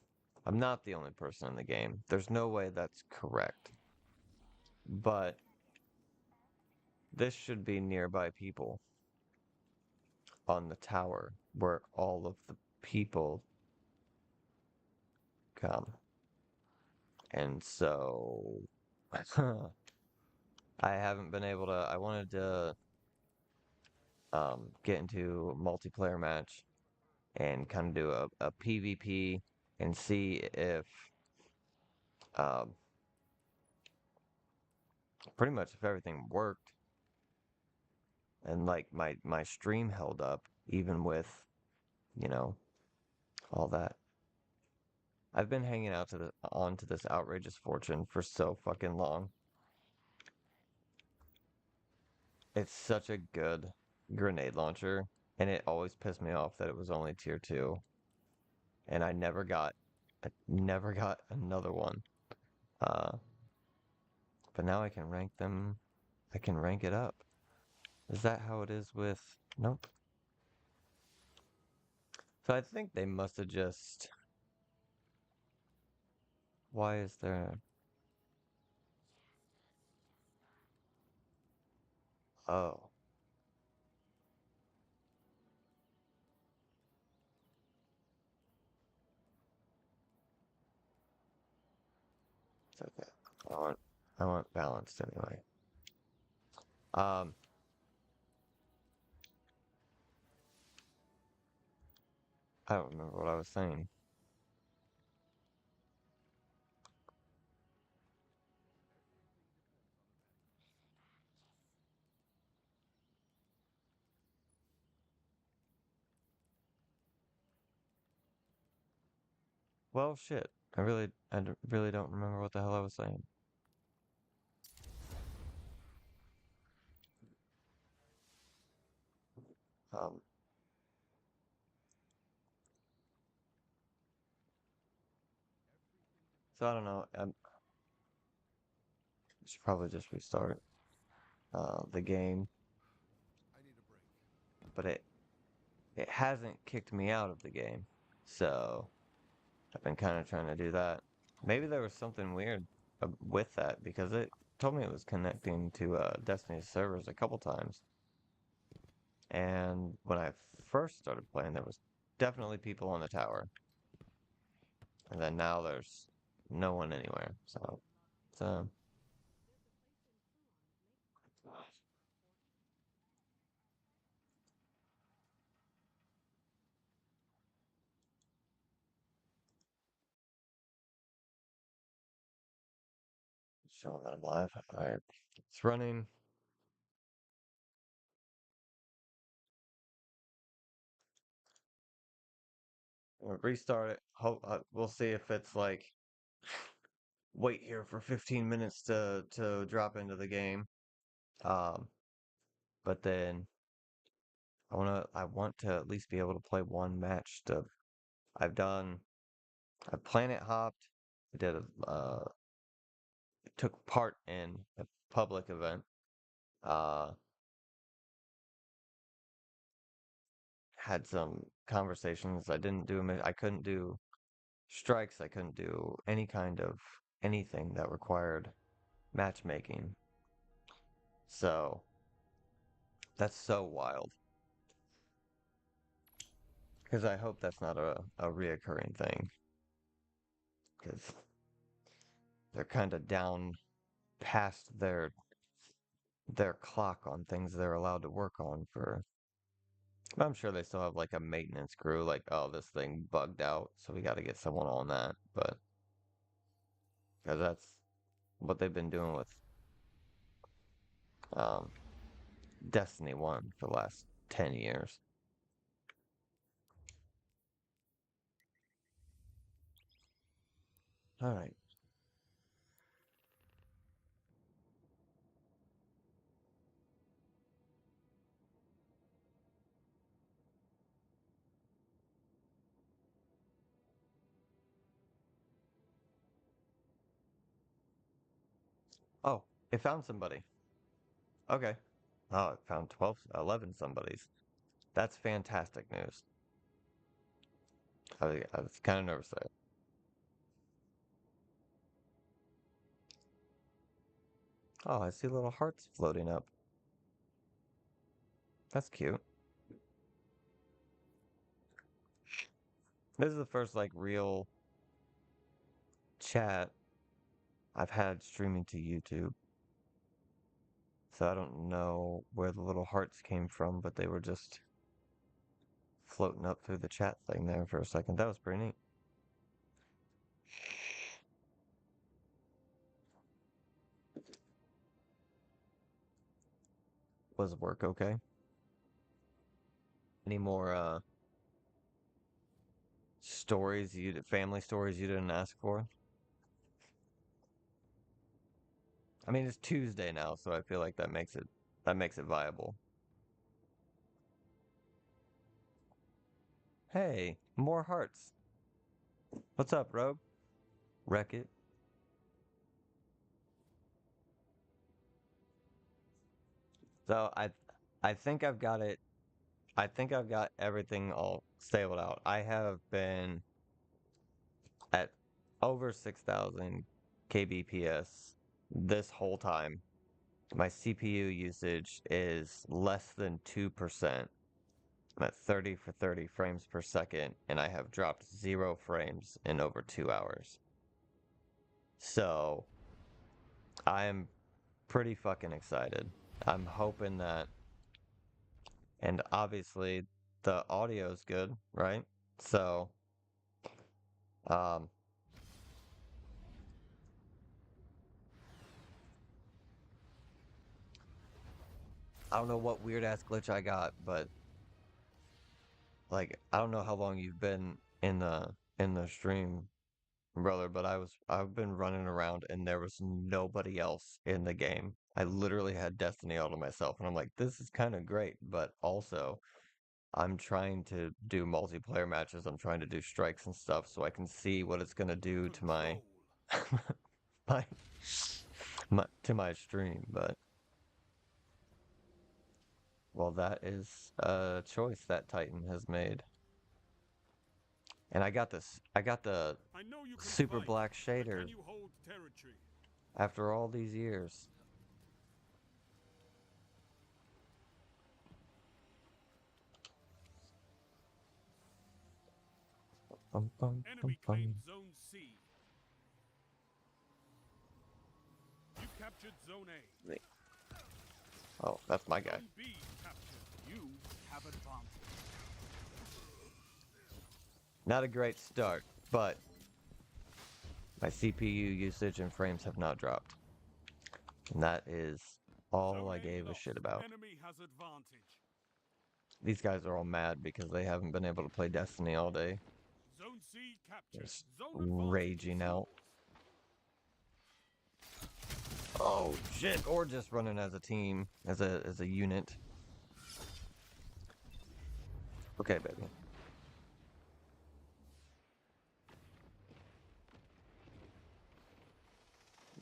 I'm not the only person in the game. There's no way that's correct. But this should be nearby people on the tower where all of the people come. And so I haven't been able to, I wanted to get into a multiplayer match and kind of do a PvP and see if um, pretty much if everything worked and like my stream held up even with, you know, all that. I've been hanging out onto this outrageous fortune for so fucking long. It's such a good grenade launcher, and it always pissed me off that it was only tier 2, and I never got another one. But now I can rank them. I can rank it up. Is that how it is with? Nope. So I think they must have just. Why is there? Oh. It's okay. I want balanced anyway. Um, I don't remember what I was saying. Well, shit. Really don't remember what the hell I was saying. Um, so I don't know. I should probably just restart the game, but it hasn't kicked me out of the game, so I've been kind of trying to do that. Maybe there was something weird with that because it told me it was connecting to Destiny's servers a couple times, and when I first started playing, there was definitely people on the tower, and then now there's no one anywhere. So it's showing that I'm live. All right, it's running. We'll restart it. Hope we'll see if it's like wait here for 15 minutes to drop into the game. Um, but then I want to at least be able to play one match. I've done I planet hopped. I did took part in a public event. Uh, had some conversations. I didn't do 'em. I couldn't do strikes. I couldn't do any kind of anything that required matchmaking. So that's so wild. Because I hope that's not a reoccurring thing. Because they're kind of down past their clock on things they're allowed to work on for. I'm sure they still have like a maintenance crew, like, oh, this thing bugged out, so we got to get someone on that. But because that's what they've been doing with um, Destiny 1 for the last 10 years. All right. Oh, it found somebody. Okay. Oh, it found 12, 11 somebodies. That's fantastic news. I was kind of nervous there. Oh, I see little hearts floating up. That's cute. This is the first like real chat I've had streaming to YouTube. So I don't know where the little hearts came from, but they were just floating up through the chat thing there for a second. That was pretty neat. Was work okay? Any more family stories you didn't ask for? I mean, it's Tuesday now, so I feel like that makes it viable. Hey, more hearts. What's up, Rogue? Wreck it. So I think I've got it. I think I've got everything all stable out. I have been at over 6,000 kbps this whole time. My CPU usage is less than 2%. I'm at 30 for 30 frames per second, and I have dropped 0 frames in over 2 hours. So I am pretty fucking excited. I'm hoping that, and obviously the audio is good, right? So, um, I don't know what weird ass glitch I got, but like I don't know how long you've been in the stream, brother, but I've been running around and there was nobody else in the game. I literally had Destiny all to myself, and I'm like, this is kind of great, but also I'm trying to do multiplayer matches. I'm trying to do strikes and stuff so I can see what it's gonna do to my my, my stream, but well, that is a choice that Titan has made. And I got the super black shader after all these years. Bum, bum, Enemy bum, claimed bum. Zone C. You captured Zone A. Oh, that's my guy. Zone B captured. You have advantage. Not a great start, but my CPU usage and frames have not dropped. And that is all Zone I A gave a lost. shit about. Enemy has advantage. These guys are all mad because they haven't been able to play Destiny all day. Zone C captured. Just Zone raging out. Oh shit! Or just running as a team, as a unit. Okay, baby.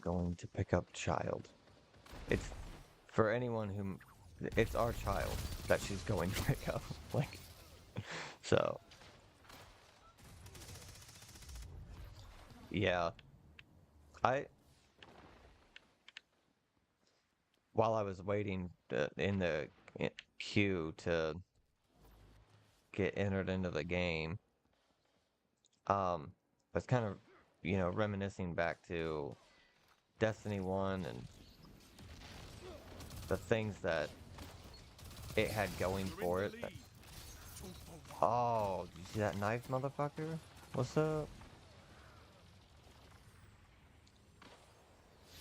Going to pick up child. It's for anyone who, it's our child that she's going to pick up. Like, so. Yeah. While I was waiting in the queue to get entered into the game, I was kind of, reminiscing back to Destiny 1 and the things that it had going for it. Oh, did you see that knife, motherfucker? What's up?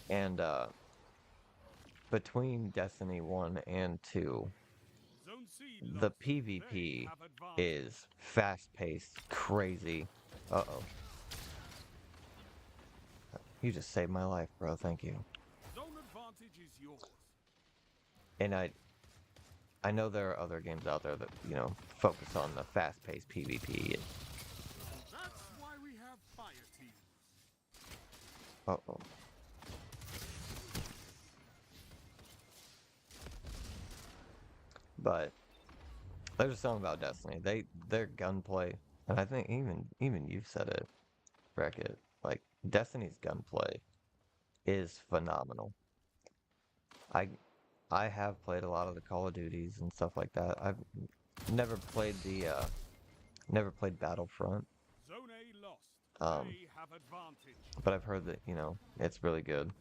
And, between Destiny 1 and 2, the PvP is fast-paced, crazy. Uh-oh. You just saved my life, bro. Thank you. Zone advantage is yours. And I know there are other games out there that, focus on the fast-paced PvP. That's why we have fire teams. Uh-oh. But there's something about Destiny. Their gunplay, and I think even you've said it, Bracket. Like Destiny's gunplay is phenomenal. I have played a lot of the Call of Duties and stuff like that. I've never played never played Battlefront. Zone A lost. They have advantage. But I've heard that, it's really good.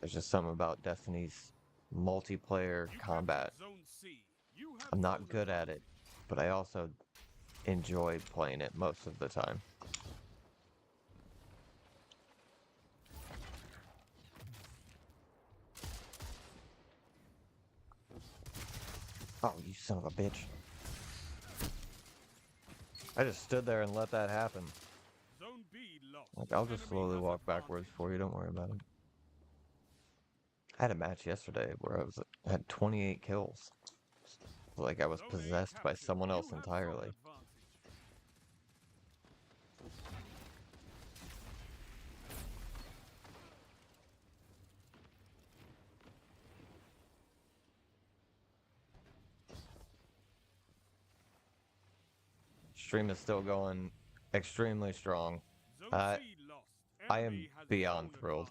There's just something about Destiny's multiplayer combat. I'm not good at it, but I also enjoy playing it most of the time. Oh, you son of a bitch. I just stood there and let that happen. Zone B lost. Like, I'll just slowly walk backwards for you, don't worry about it. I had a match yesterday where I had 28 kills. Like I was possessed by someone else entirely. Stream is still going extremely strong. I am beyond thrilled.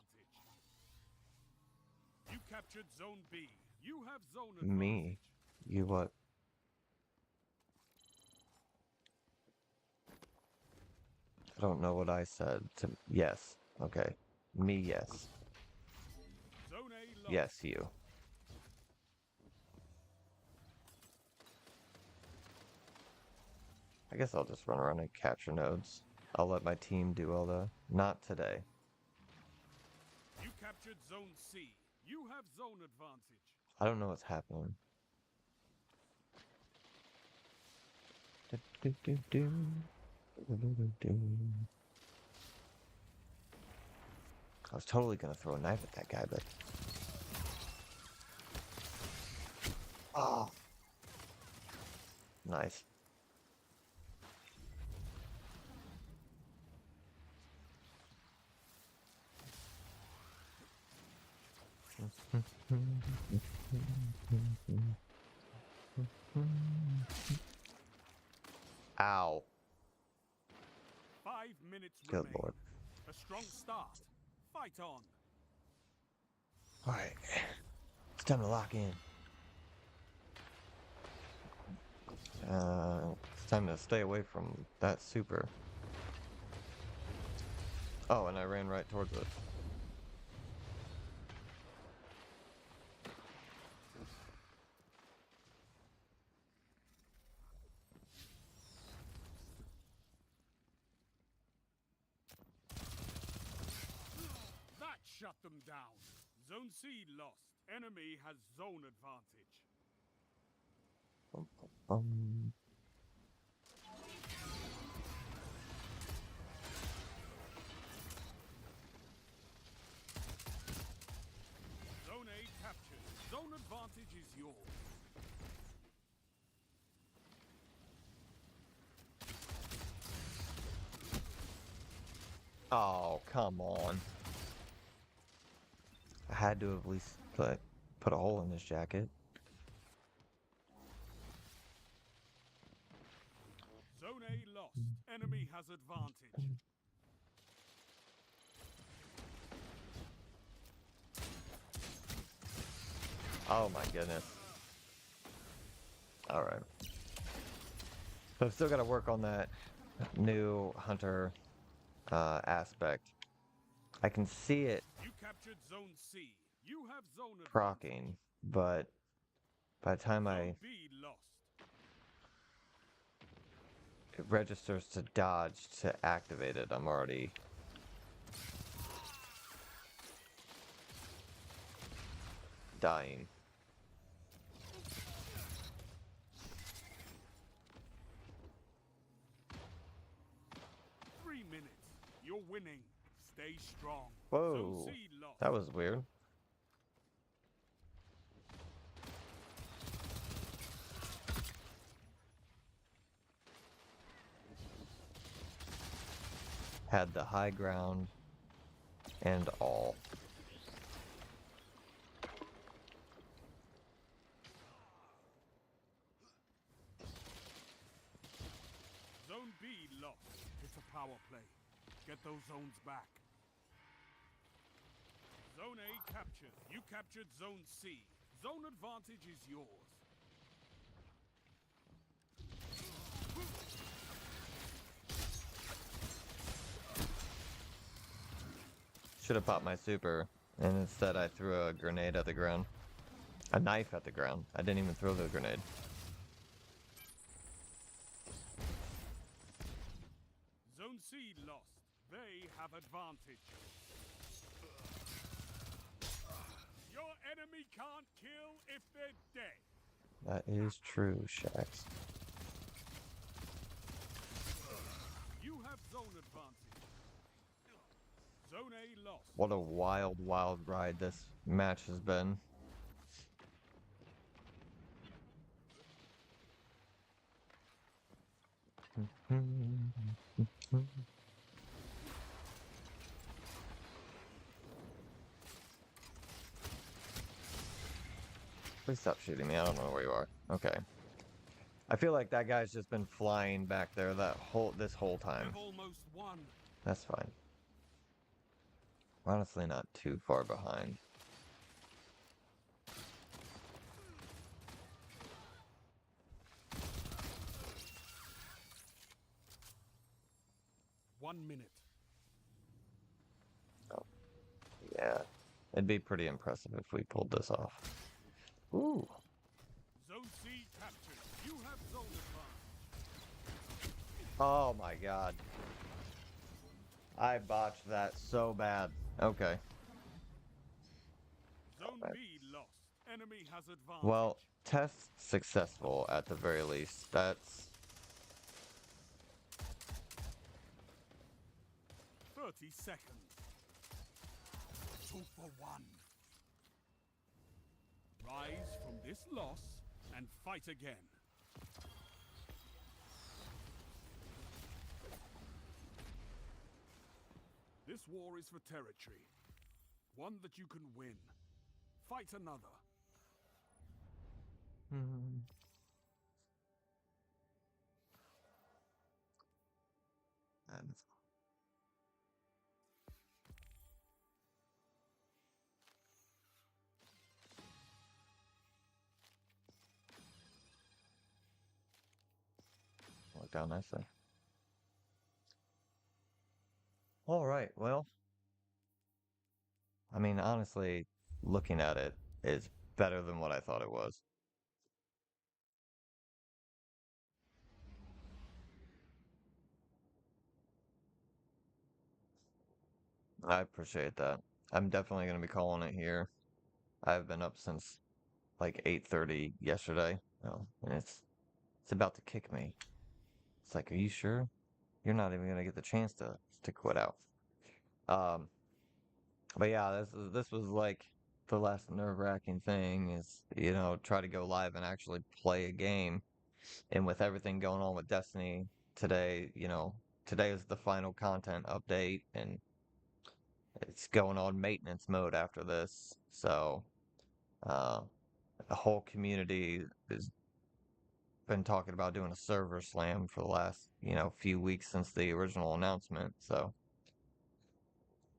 You captured Zone B. You have zone advantage. Me? You what? I don't know what I said to yes. Okay. Me, yes. Zone A lost. Yes, you. I guess I'll just run around and capture nodes. I'll let my team do all the... Not today. You captured Zone C. You have zone advantage. I don't know what's happening. I was totally gonna throw a knife at that guy, but oh, nice. Ow. 5 minutes Good remain. lord. A strong start. Fight on. Alright. It's time to lock in. It's time to stay away from that super. Oh, and I ran right towards it. That shut them down. Zone C lost. Enemy has zone advantage. Zone A captured. Zone advantage is yours. Oh, come on. I had to at least put a hole in his jacket. Zone A lost. Enemy has advantage. Oh my goodness. Alright. So I've still got to work on that new hunter aspect. I can see it You captured Zone C. You have zone advantage. procking, but by the time Zone B lost. it registers to dodge to activate it, I'm already dying. You're winning. Stay strong. Whoa. Zone C lost. That was weird. Had the high ground and all. Zone B lost. It's a power play. Get those zones back. Zone A captured. You captured Zone C. Zone advantage is yours. Should have popped my super, and instead I threw a grenade at the ground. A knife at the ground. I didn't even throw the grenade. Zone C lost. They have advantage. Your enemy can't kill if they're dead. That is true, Shax. You have zone advantage. Zone A lost. What a wild, wild ride this match has been. Please stop shooting me. I don't know where you are. Okay. I feel like that guy's just been flying back there this whole time. They've almost won. That's fine. We're honestly not too far behind. One minute. Oh, yeah. It'd be pretty impressive if we pulled this off. Ooh. Zone C captured. You have zone advantage. Oh my god. I botched that so bad. Okay. Zone B lost. Enemy has advantage. Well, test successful at the very least. That's 30 seconds. 2 for 1. Rise from this loss and fight again. This war is for territory. One that you can win. Fight another. And worked out nicely. All right, well, I mean, honestly, looking at it is better than what I thought it was. I appreciate that. I'm definitely going to be calling it here. I've been up since like 8:30 yesterday. Oh, and it's about to kick me. It's like, are you sure? You're not even going to get the chance to quit out. Um, but yeah, this was like the last nerve-wracking thing is, try to go live and actually play a game. And with everything going on with Destiny today, today is the final content update and it's going on maintenance mode after this. So, uh, the whole community has been talking about doing a server slam for the last, few weeks since the original announcement. So,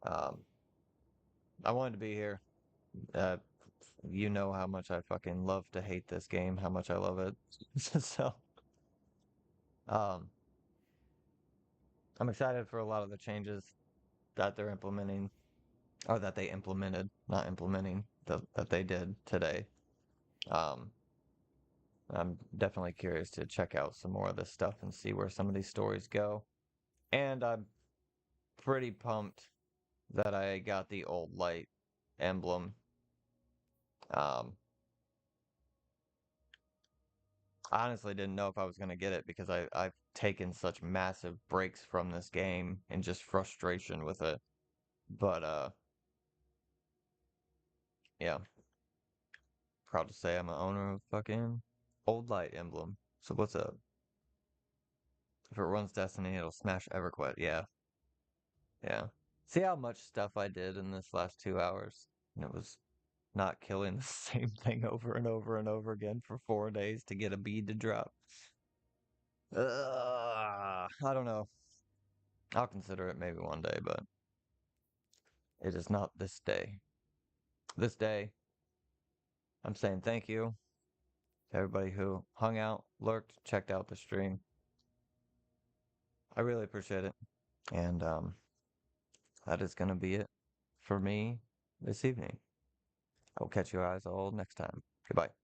um, I wanted to be here. Uh, you know how much I fucking love to hate this game, how much I love it. So, um, I'm excited for a lot of the changes that they're implementing, or that they implemented, not implementing, that they did today. Um, I'm definitely curious to check out some more of this stuff and see where some of these stories go. And I'm pretty pumped that I got the old light emblem. Um, I honestly didn't know if I was going to get it because I've taken such massive breaks from this game and just frustration with it. But, yeah, proud to say I'm an owner of fucking old light emblem. So what's up? If it runs Destiny, it'll smash EverQuest. Yeah, yeah. See how much stuff I did in this last 2 hours? And it was not killing the same thing over and over and over again for 4 days to get a bead to drop. I don't know. I'll consider it maybe one day, but it is not this day. This day, I'm saying thank you to everybody who hung out, lurked, checked out the stream. I really appreciate it. And that is going to be it for me this evening. I will catch you guys all next time. Goodbye.